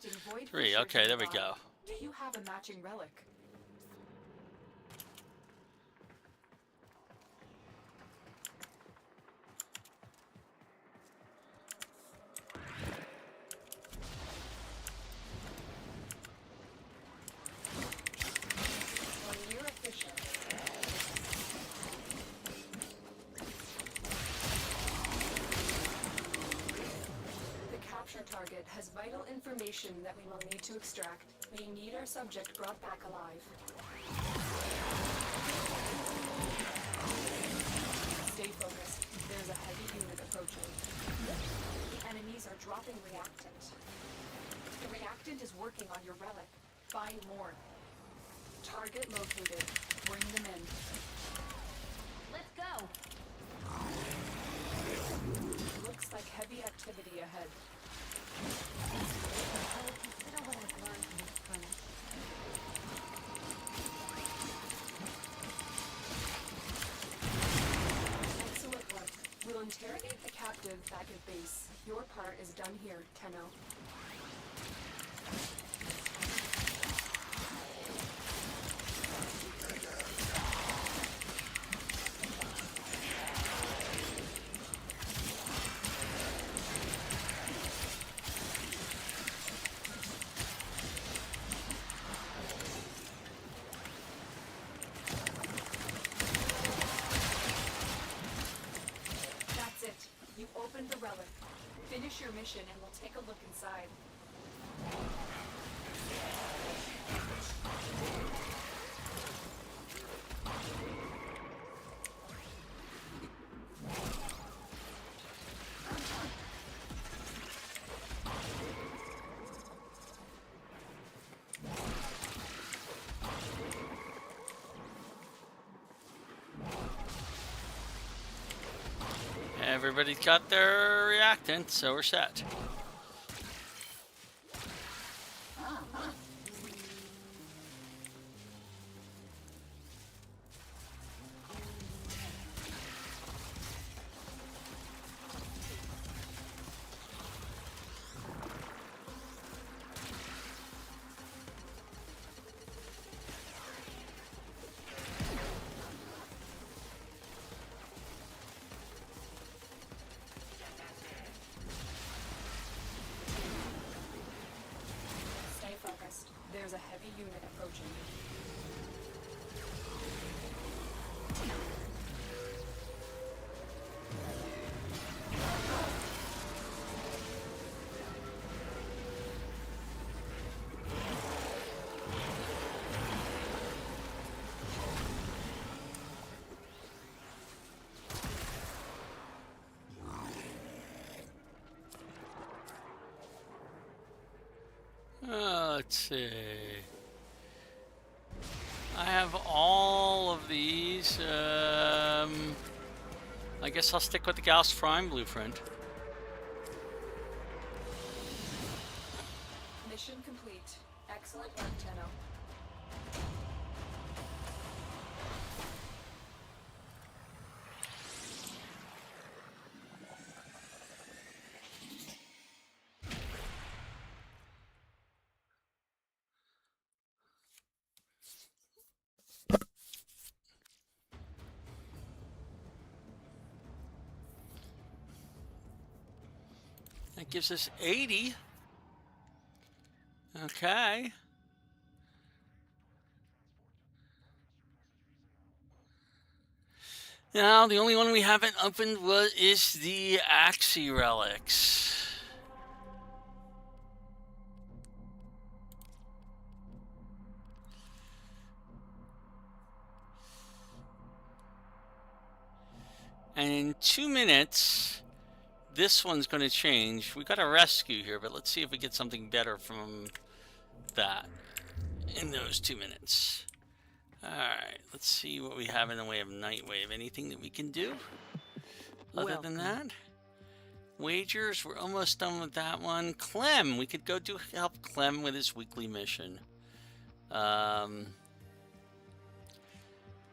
B: 3. Okay, there we go.
E: Do you have a matching relic? Target has vital information that we will need to extract. We need our subject brought back alive. Stay focused. There's a heavy unit approaching. The enemies are dropping reactant. The reactant is working on your relic. Find more. Target located. Bring them in.
J: Let's go.
E: Looks like heavy activity ahead.
J: Consider what I've learned from this furnace.
E: Excellent work. We'll interrogate the captive back at base. Your part is done here, Tenno. The relic. Finish your mission and we'll take a look inside.
B: Everybody's got their reactant, so we're set.
E: Heavy unit approaching.
B: Let's see. I have all of these. I guess I'll stick with the Gauss Prime blueprint.
E: Mission complete. Excellent work, Tenno.
B: That gives us 80. Okay. Now, the only one we haven't opened is the Axie Relics. And in 2 minutes, this one's going to change. We got a rescue here, but let's see if we get something better from that in those 2 minutes. Alright, let's see what we have in the way of Nightwave. Anything that we can do other than that? Wagers, we're almost done with that one. Clem, we could go help Clem with his weekly mission.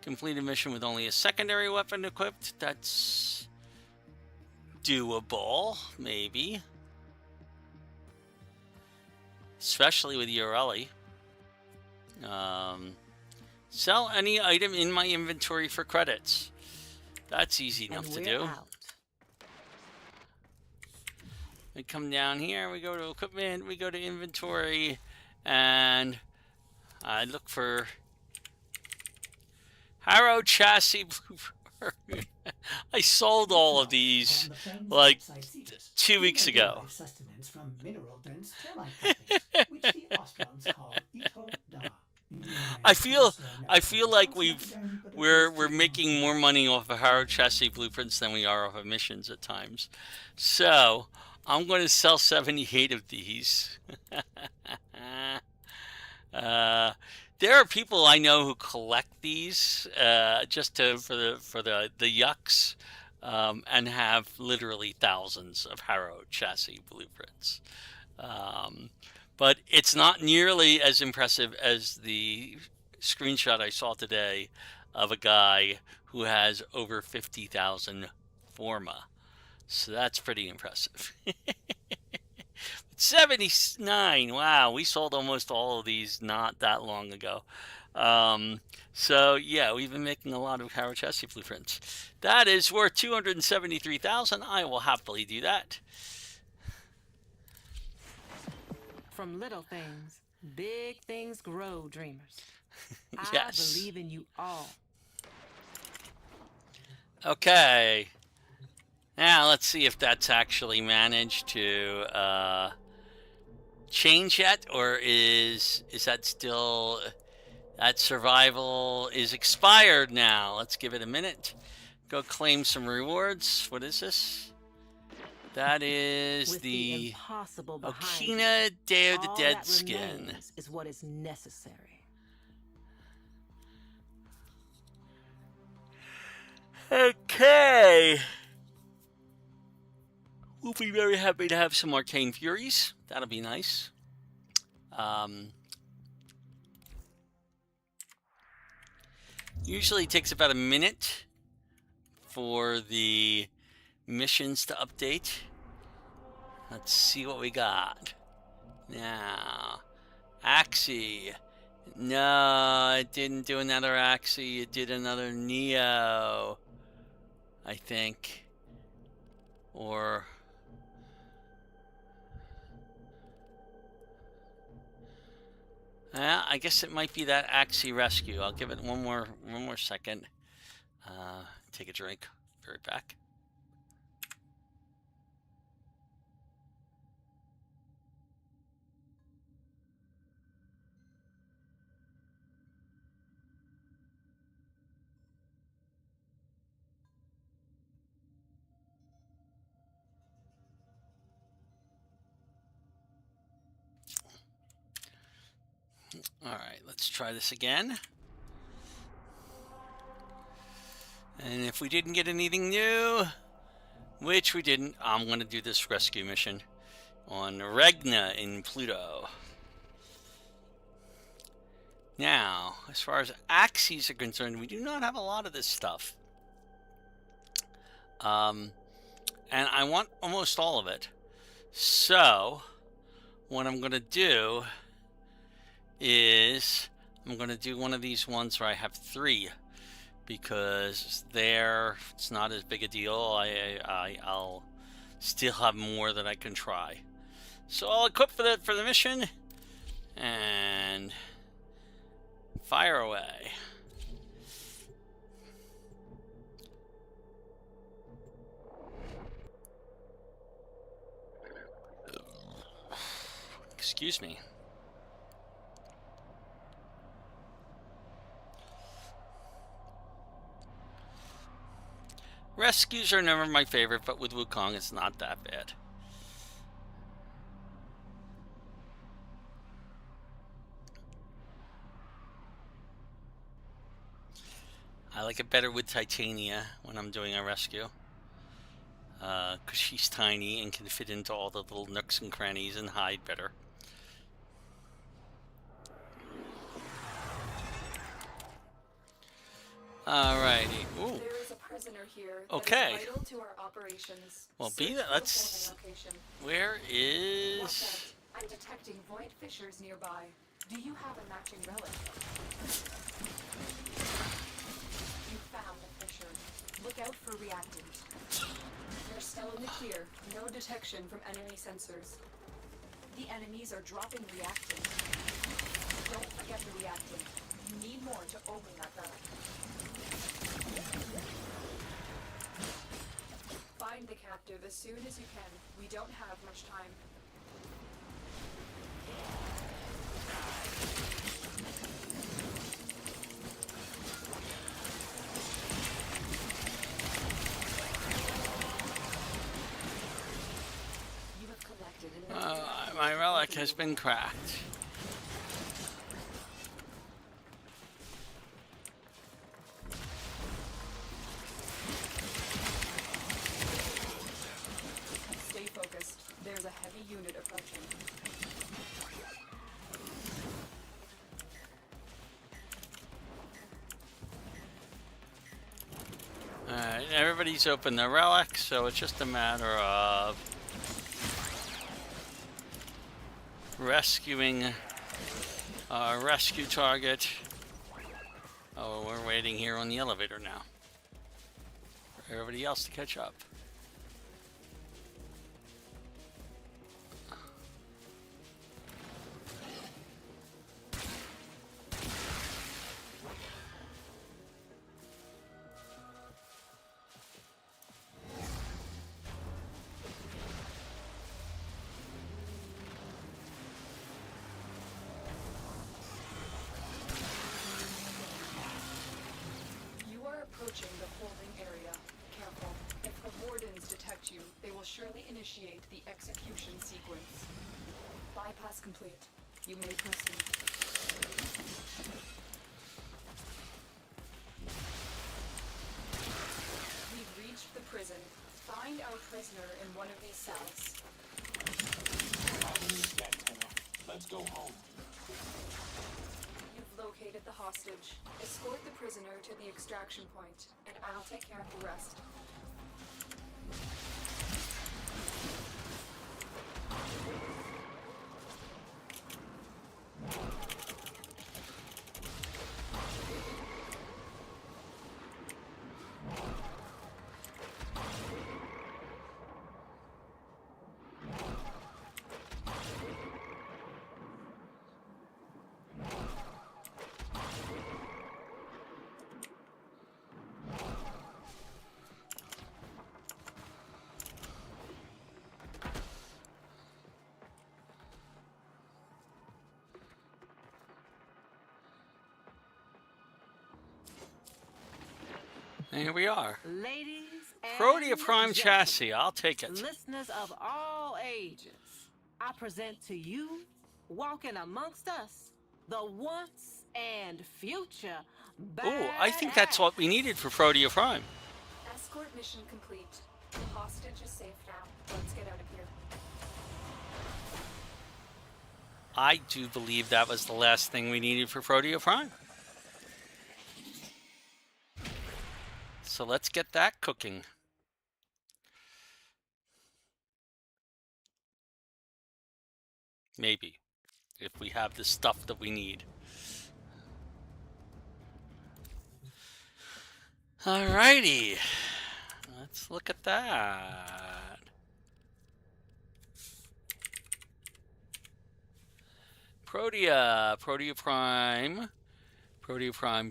B: Complete a mission with only a secondary weapon equipped. That's doable, maybe. Especially with Ureli. Sell any item in my inventory for credits. That's easy enough to do. We come down here, we go to equipment, we go to inventory, and I look for Harrow Chassis Blueprint. I sold all of these like 2 weeks ago.
C: From mineral-dense termite cuttings, which the Ostrons call TOG.
B: I feel like we're making more money off of Harrow Chassis Blueprints than we are off of missions at times. So I'm going to sell 78 of these. There are people I know who collect these just for the yucks, and have literally thousands of Harrow Chassis Blueprints. But it's not nearly as impressive as the screenshot I saw today of a guy who has over 50,000 Forma. So that's pretty impressive. 79. Wow, we sold almost all of these not that long ago. So yeah, we've been making a lot of Harrow Chassis Blueprints. That is worth 273,000. I will happily do that.
D: From little things, big things grow, dreamers.
B: Yes.
D: I believe in you all.
B: Okay. Now let's see if that's actually managed to change yet, or is that still, that survival is expired now. Let's give it a minute. Go claim some rewards. What is this? That is
D: With
B: the
D: impossible behind
B: Okina Day of the
D: all
B: Dead
D: that
B: skin.
D: remains is what is necessary.
B: Okay. We'll be very happy to have some Arcane Furies. That'll be nice. Usually it takes about a minute for the missions to update. Let's see what we got. Now, Axie. No, it didn't do another Axie. It did another Neo, I think. Or... I guess it might be that Axie rescue. I'll give it one more second. Take a drink. Be right back. All right, let's try this again. And if we didn't get anything new, which we didn't, I'm going to do this rescue mission on Regna in Pluto. Now, as far as Axies are concerned, we do not have a lot of this stuff. And I want almost all of it. So, what I'm going to do is I'm going to do one of these ones where I have 3, because there it's not as big a deal. I'll still have more that I can try. So I'll equip for the mission and fire away. Excuse me. Rescues are never my favorite, but with Wukong it's not that bad. I like it better with Titania when I'm doing a rescue. Because she's tiny and can fit into all the little nooks and crannies and hide better. Alrighty. Ooh.
E: There is a prisoner here that
B: Okay.
E: is vital to our operations.
B: Well,
E: Search
B: be that.
E: the
B: Let's.
E: holding location.
B: Where
E: Watch
B: is?
E: out. I'm detecting void fissures nearby. Do you have a matching relic? You found a fissure. Look out for reactant. You're still in the clear. No detection from enemy sensors. The enemies are dropping reactant. Don't forget the reactant. You need more to open that relic. Find the captive as soon as you can. We don't have much time. You have collected enough.
B: My relic has been cracked.
E: Stay focused. There's a heavy unit approaching.
B: Alright, everybody's opened their relic, so it's just a matter of rescuing our rescue target. Oh, we're waiting here on the elevator now for everybody else to catch up.
E: You are approaching the holding area. Careful. If the wardens detect you, they will surely initiate the execution sequence. Bypass complete. You may proceed. We've reached the prison. Find our prisoner in one of these cells.
H: Let's go home.
E: You've located the hostage. Escort the prisoner to the extraction point, and I'll take care of the rest.
B: And here we are.
D: Ladies and
B: Protea Prime
D: gentlemen,
B: chassis. I'll take it.
D: listeners of all ages, I present to you, walking amongst us, the once and future
B: Oh, I think that's what we needed for Protea Prime.
E: Escort mission complete. The hostage is safe now. Let's get out of here.
B: I do believe that was the last thing we needed for Protea Prime. So let's get that cooking. Maybe, if we have the stuff that we need. Alrighty, let's look at that. Protea Prime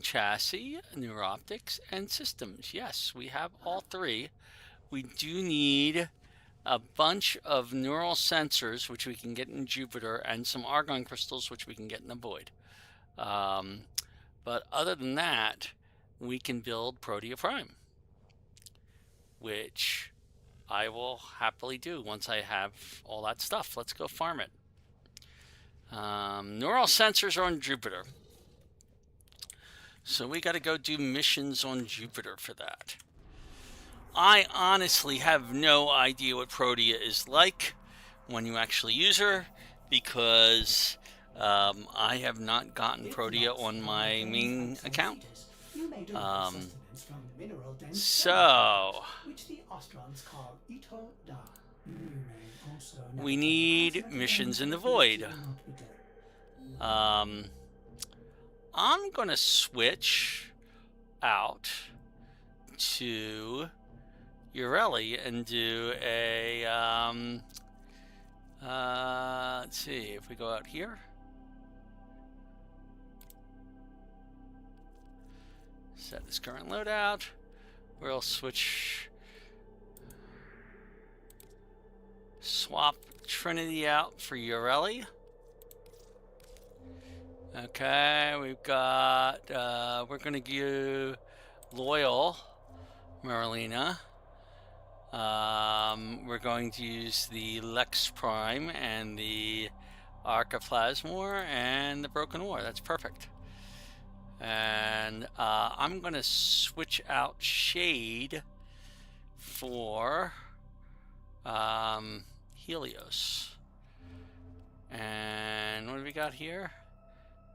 B: chassis, neuroptics, and systems. Yes, we have all three. We do need a bunch of neural sensors, which we can get in Jupiter, and some argon crystals, which we can get in the Void. But other than that, we can build Protea Prime, which I will happily do once I have all that stuff. Let's go farm it. Neural sensors are on Jupiter. So we got to go do missions on Jupiter for that. I honestly have no idea what Protea is like when you actually use her, because I have not gotten Protea on my main account. So we need missions in the Void. I'm gonna switch out to Ureli and do a let's see if we go out here. Set this current loadout. We'll swap Trinity out for Ureli. Okay, we've got we're gonna give Loyal Marlena. We're going to use the Lex Prime and the Archiplasmor and the Broken War. That's perfect. And I'm going to switch out Shade for Helios. And what do we got here?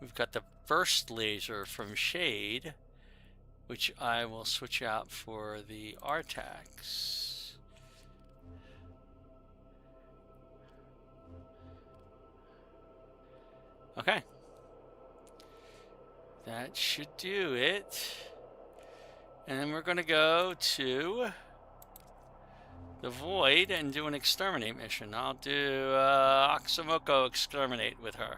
B: We've got the Burst Laser from Shade, which I will switch out for the Artax. Okay. That should do it. And then we're going to go to the Void and do an Exterminate mission. I'll do Oxamoko Exterminate with her.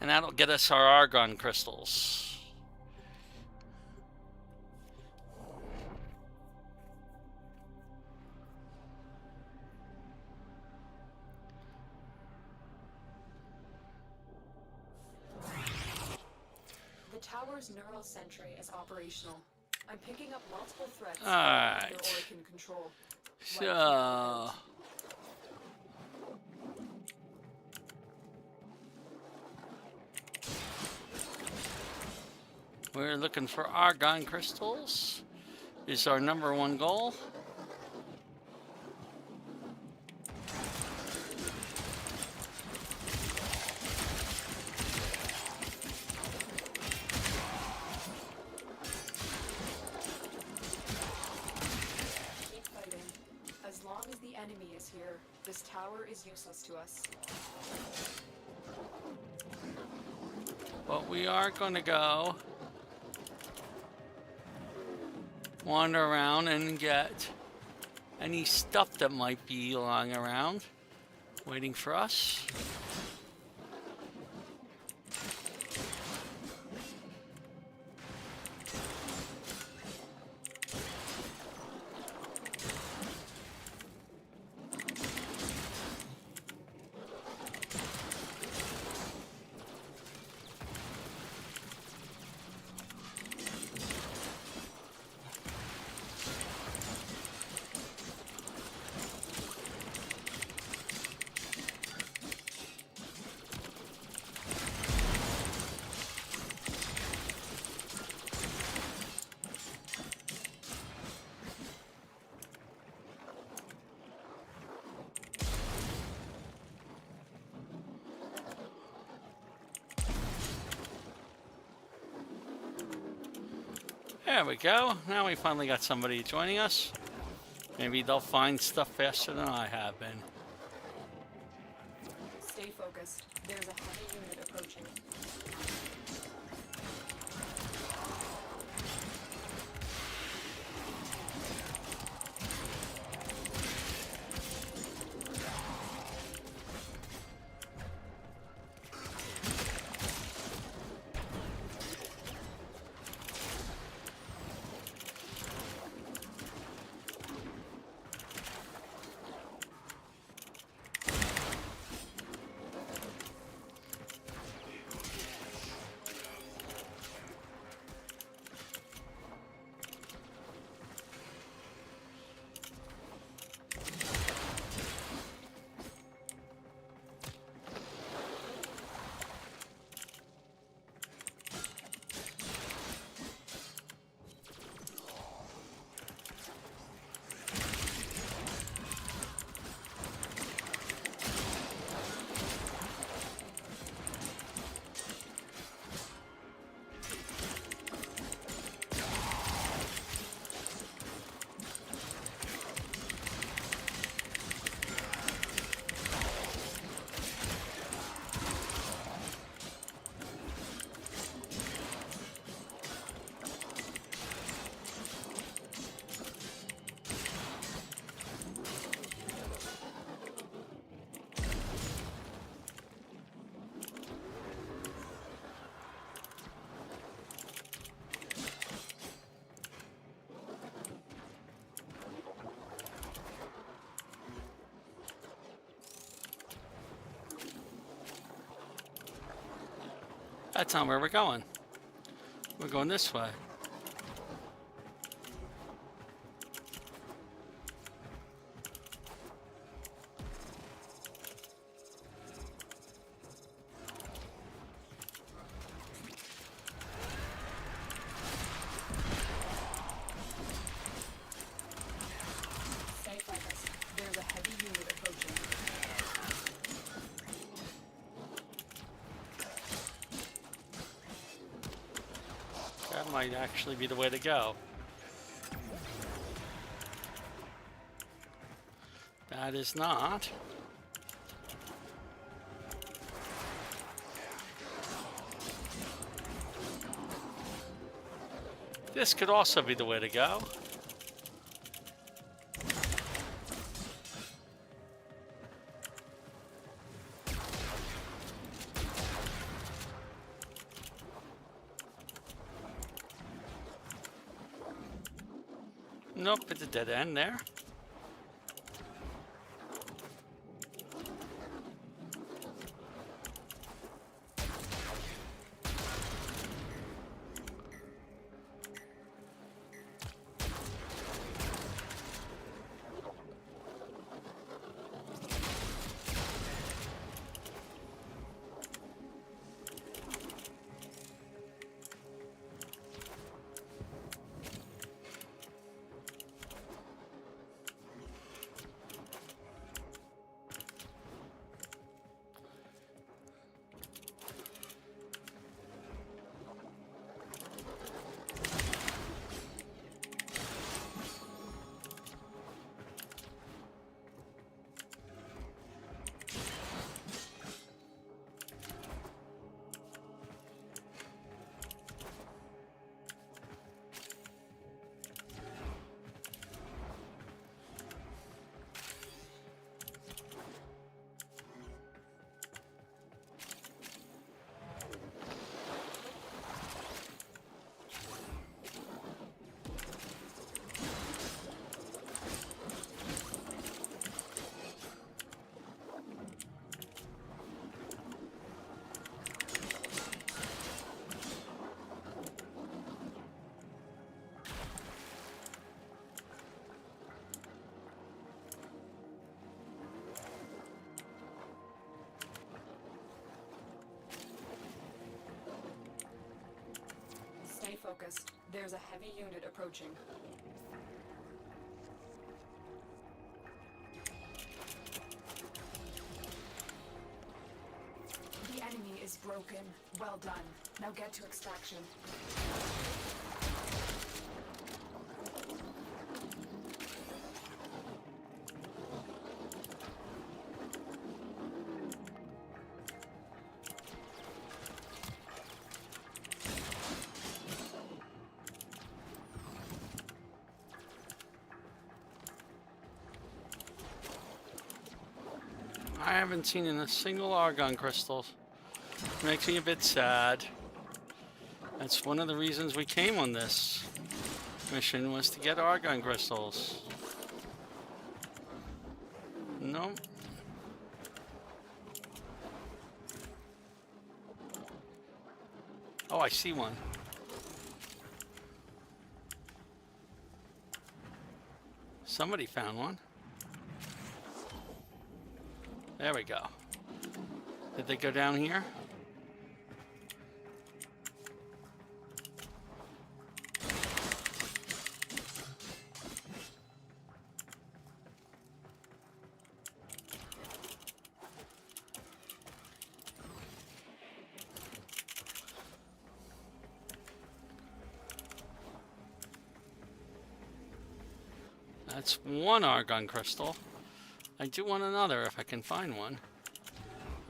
B: And that'll get us our argon crystals.
E: The tower's neural sentry is operational. I'm picking up multiple threats
B: Alright.
E: under Oricon control.
B: So we're looking for argon crystals. Is our #1 goal.
E: Keep fighting. As long as the enemy is here, this tower is useless to us.
B: But we are going to go wander around and get any stuff that might be lying around waiting for us. There we go. Now we finally got somebody joining us. Maybe they'll find stuff faster than I have been.
E: Stay focused. There's a heavy unit approaching.
B: That's not where we're going. We're going this way.
E: Stay focused. There's a heavy unit approaching.
B: That might actually be the way to go. That is not. This could also be the way to go. Nope, it's a dead end there.
E: Stay focused. There's a heavy unit approaching. The enemy is broken. Well done. Now get to extraction.
B: I haven't seen a single argon crystal. Makes me a bit sad. That's one of the reasons we came on this mission, was to get argon crystals. Nope. Oh, I see one. Somebody found one. There we go. Did they go down here? That's one argon crystal. I do want another if I can find one.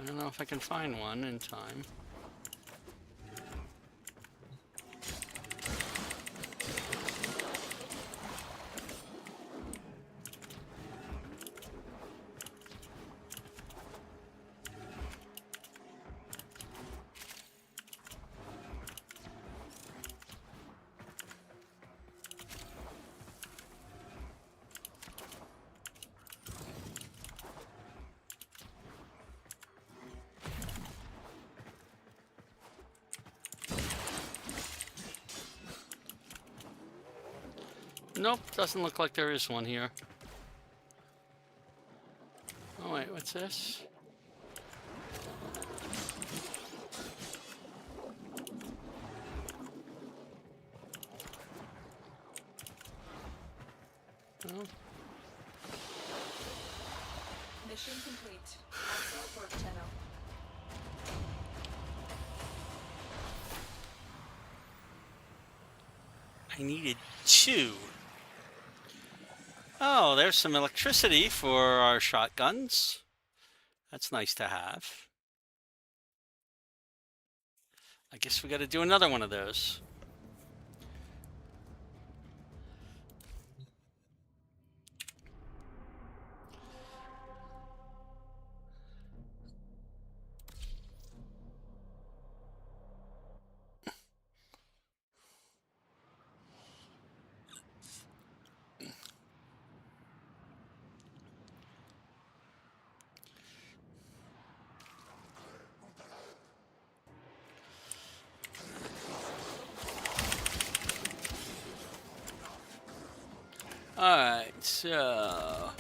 B: I don't know if I can find one in time. Nope, doesn't look like there is one here. Oh wait, what's this? No.
E: Mission complete. Excellent work, Tenno.
B: I needed 2. Oh, there's some electricity for our shotguns. That's nice to have. I guess we got to do another one of those. Alright, so...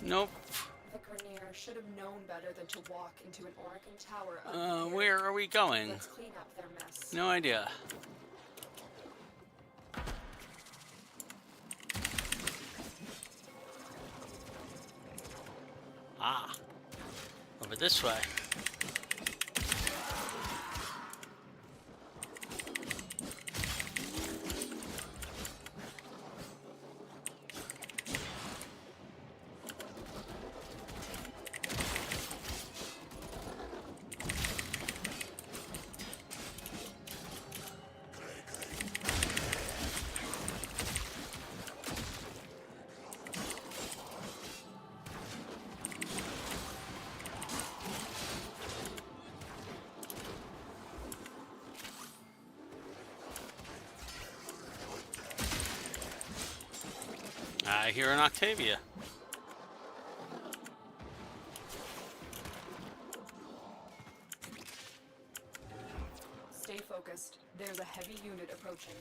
B: Nope.
E: The Grenier should have known better than to walk into an Oracle tower.
B: Where are we going?
E: Let's clean up their mess.
B: No idea. Ah, over this way. I hear an Octavia.
E: Stay focused. There's a heavy unit approaching.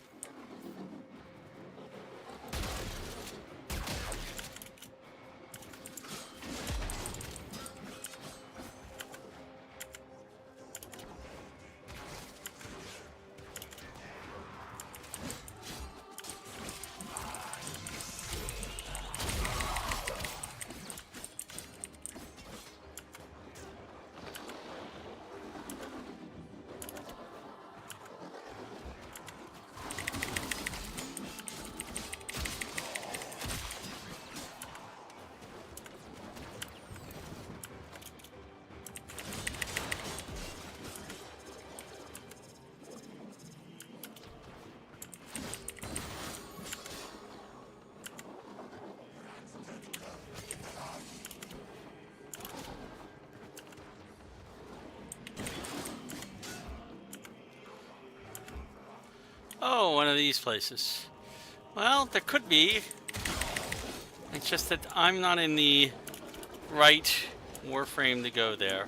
B: Oh, one of these places. Well, there could be. It's just that I'm not in the right Warframe to go there.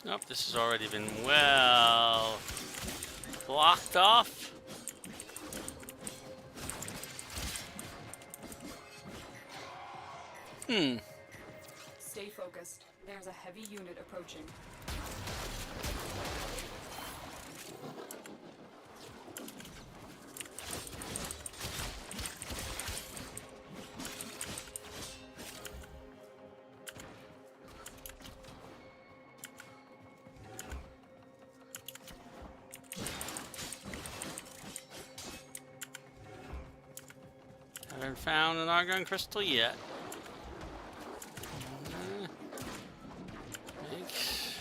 B: Nope, this has already been well blocked off.
E: Stay focused. There's a heavy unit approaching.
B: Haven't found an argon crystal yet. Thanks.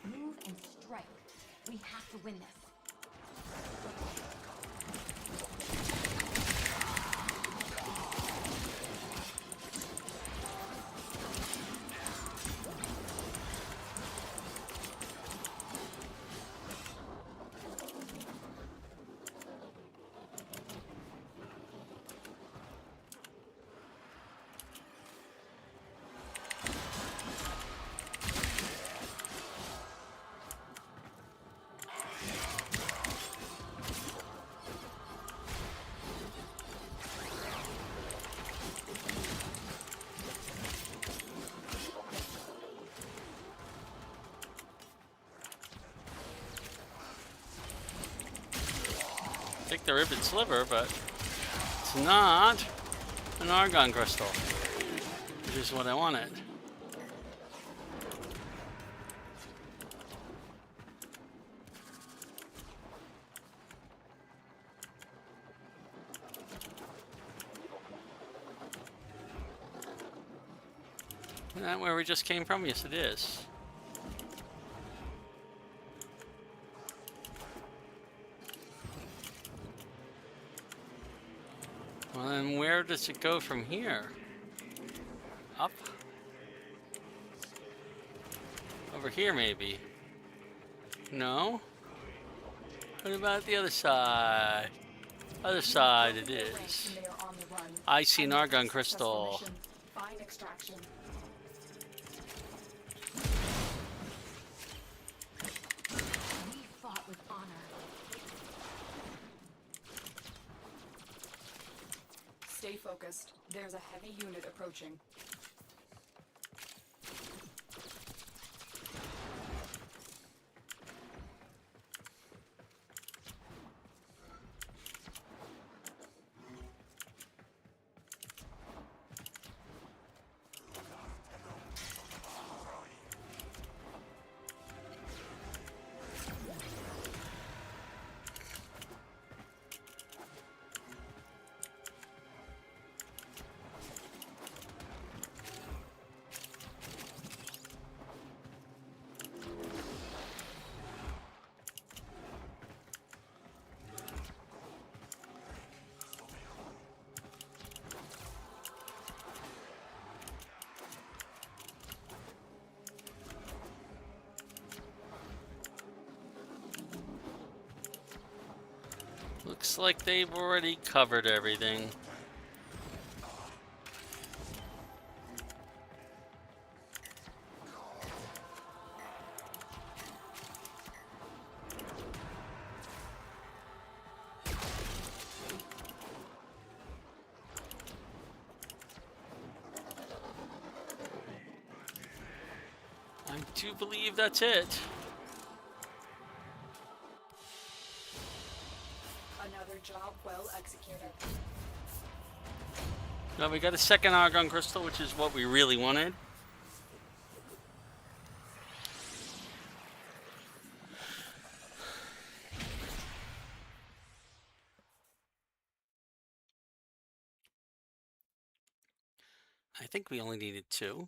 J: Move and strike. We have to win this.
B: Take the ribbon sliver, but it's not an argon crystal, which is what I wanted. Isn't that where we just came from? Yes, it is. Well, then where does it go from here? Up? Over here, maybe? No? What about the other side? Other side it is. I see an argon crystal.
E: Find extraction.
J: We fought with honor.
E: Stay focused. There's a heavy unit approaching.
B: Looks like they've already covered everything. do believe that's it.
E: Another job well executed.
B: Now we got a second argon crystal, which is what we really wanted. I think we only needed 2.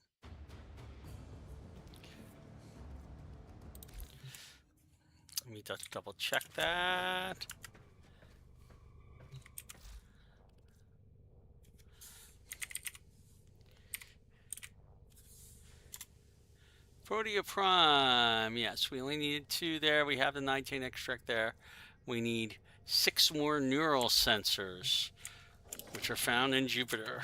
B: Let me just double check that. Protea Prime. Yes, we only needed 2 there. We have the 19 extract there. We need 6 more neural sensors, which are found in Jupiter.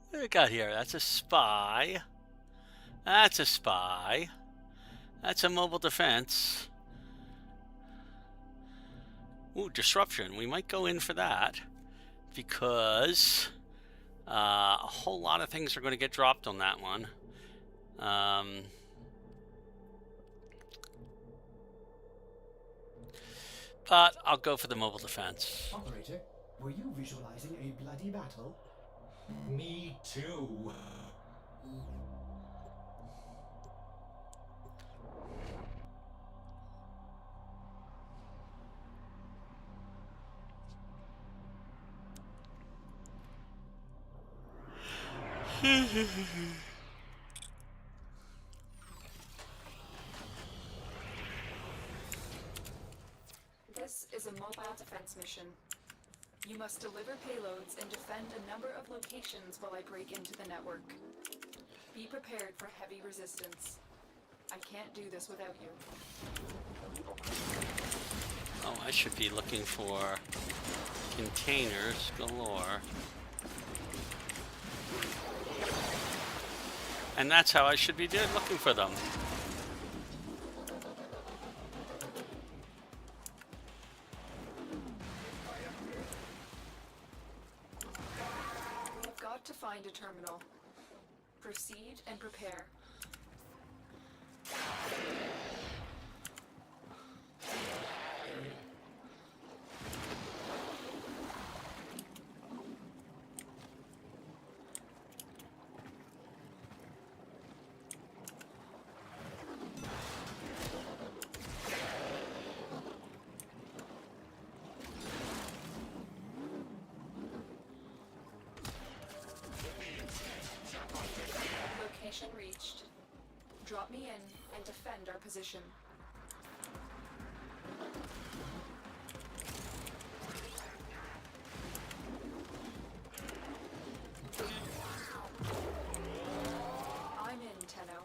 B: What do we got here? That's a spy. That's a spy. That's a mobile defense. Ooh, disruption. We might go in for that because a whole lot of things are going to get dropped on that one. But I'll go for the mobile defense.
C: Operator, were you visualizing a bloody battle?
F: Me too.
E: This is a mobile defense mission. You must deliver payloads and defend a number of locations while I break into the network. Be prepared for heavy resistance. I can't do this without you.
B: Oh, I should be looking for containers galore. And that's how I should be looking for them.
E: We've got to find a terminal. Proceed and prepare. Location reached. Drop me in and defend our position. I'm in, Tenno.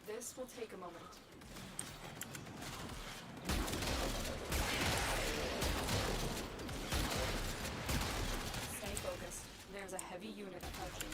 E: This will take a moment. Stay focused. There's a heavy unit approaching.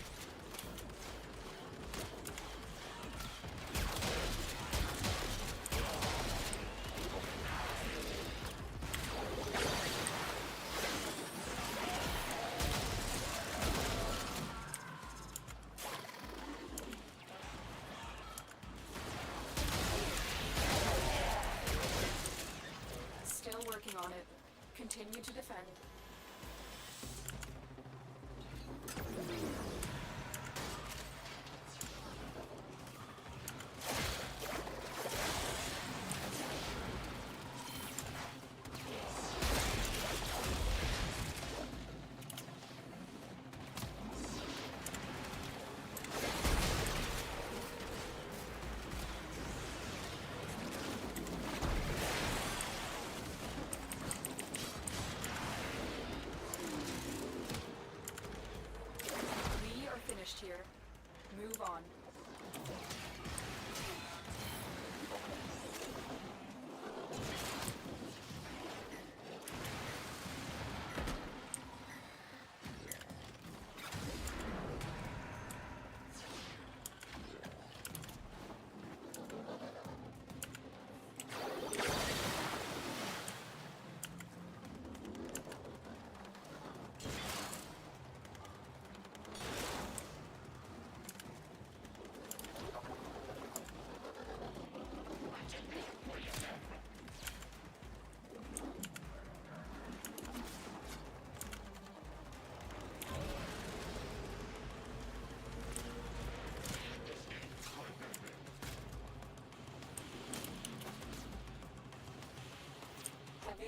E: Still working on it. Continue to defend.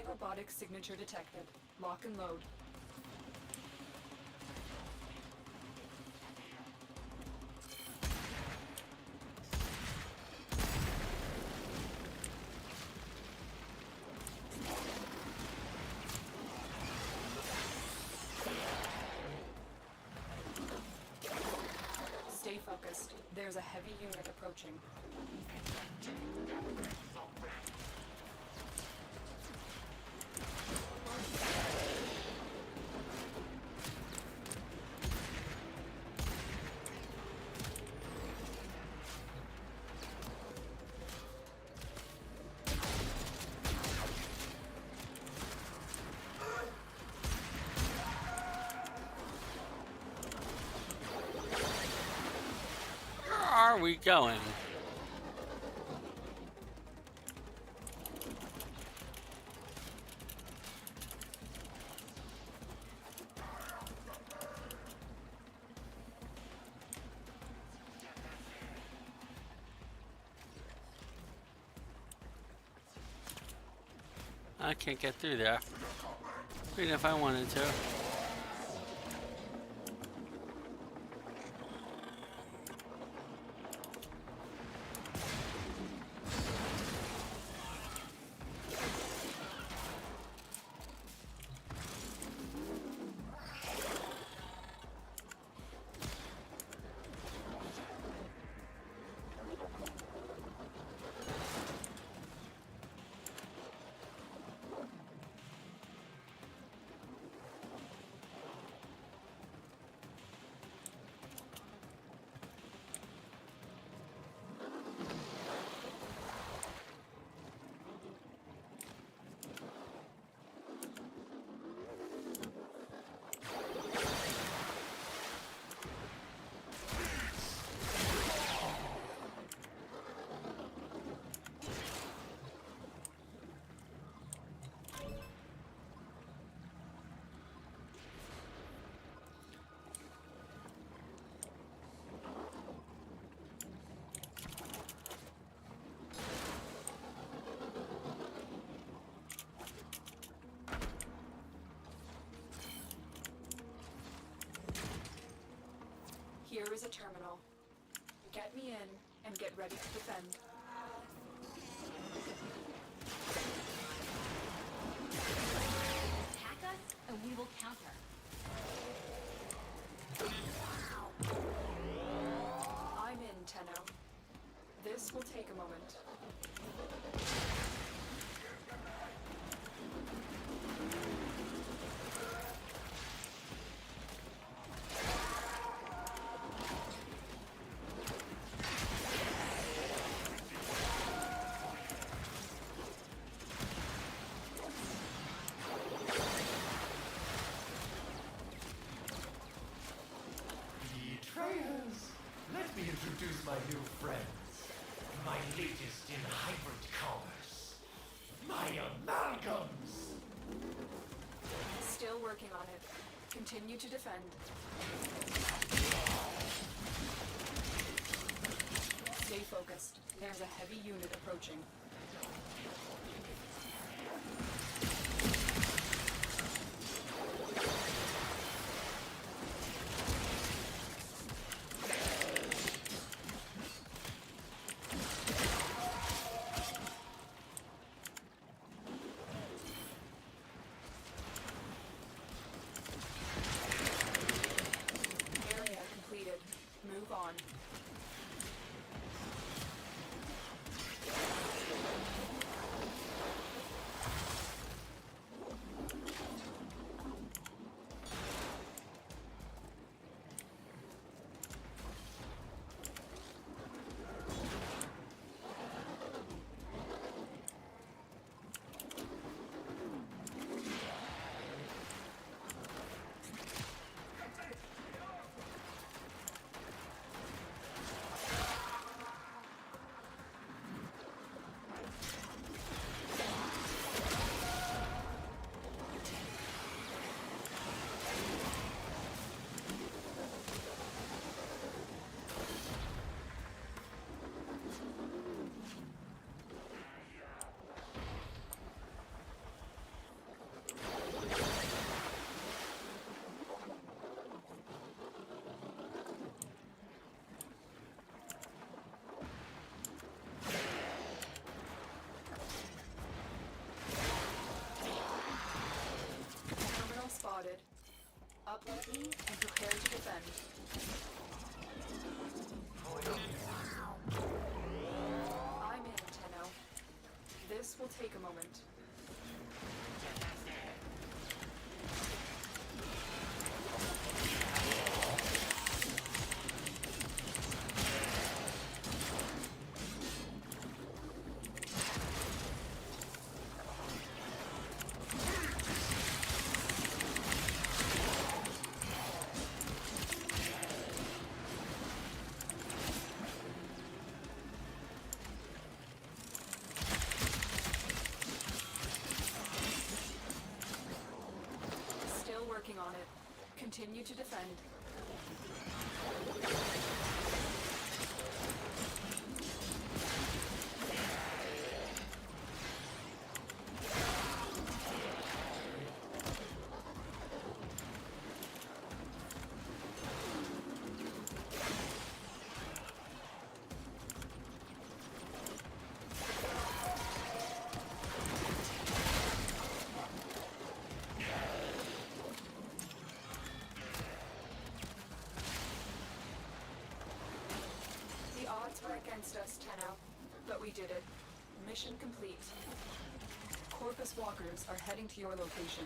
E: robotic signature detected. Lock and load. Stay focused. There's a heavy unit approaching.
B: Where are we going? I can't get through there, even if I wanted to.
E: Here is a terminal. Get me in and get ready to defend.
J: Attack us, and we will counter.
E: I'm in, Tenno. This will take a moment.
C: Betrayers! Let me introduce my new friends. My latest in hybrid commerce. My amalgams!
E: Still working on it. Continue to defend. Stay focused. There's a heavy unit approaching. Area completed. Move on. Uplift me and prepare to defend. I'm in, Tenno. This will take a moment. Still working on it. Continue to defend. The odds were against us, Tenno, but we did it. Mission complete. Corpus walkers are heading to your location.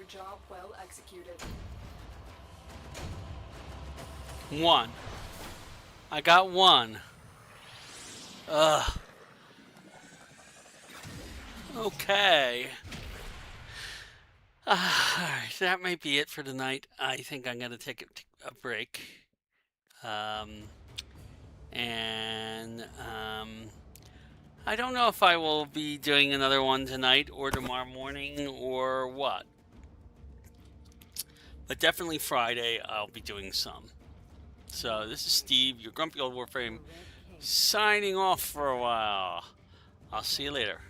E: job well executed.
B: 1. I got 1. Ugh. Okay. Alright, that might be it for tonight. I think I'm going to take a break. I don't know if I will be doing another one tonight or tomorrow morning or what. But definitely Friday I'll be doing some. So this is Steve, your grumpy old Warframe, signing off for a while. I'll see you later.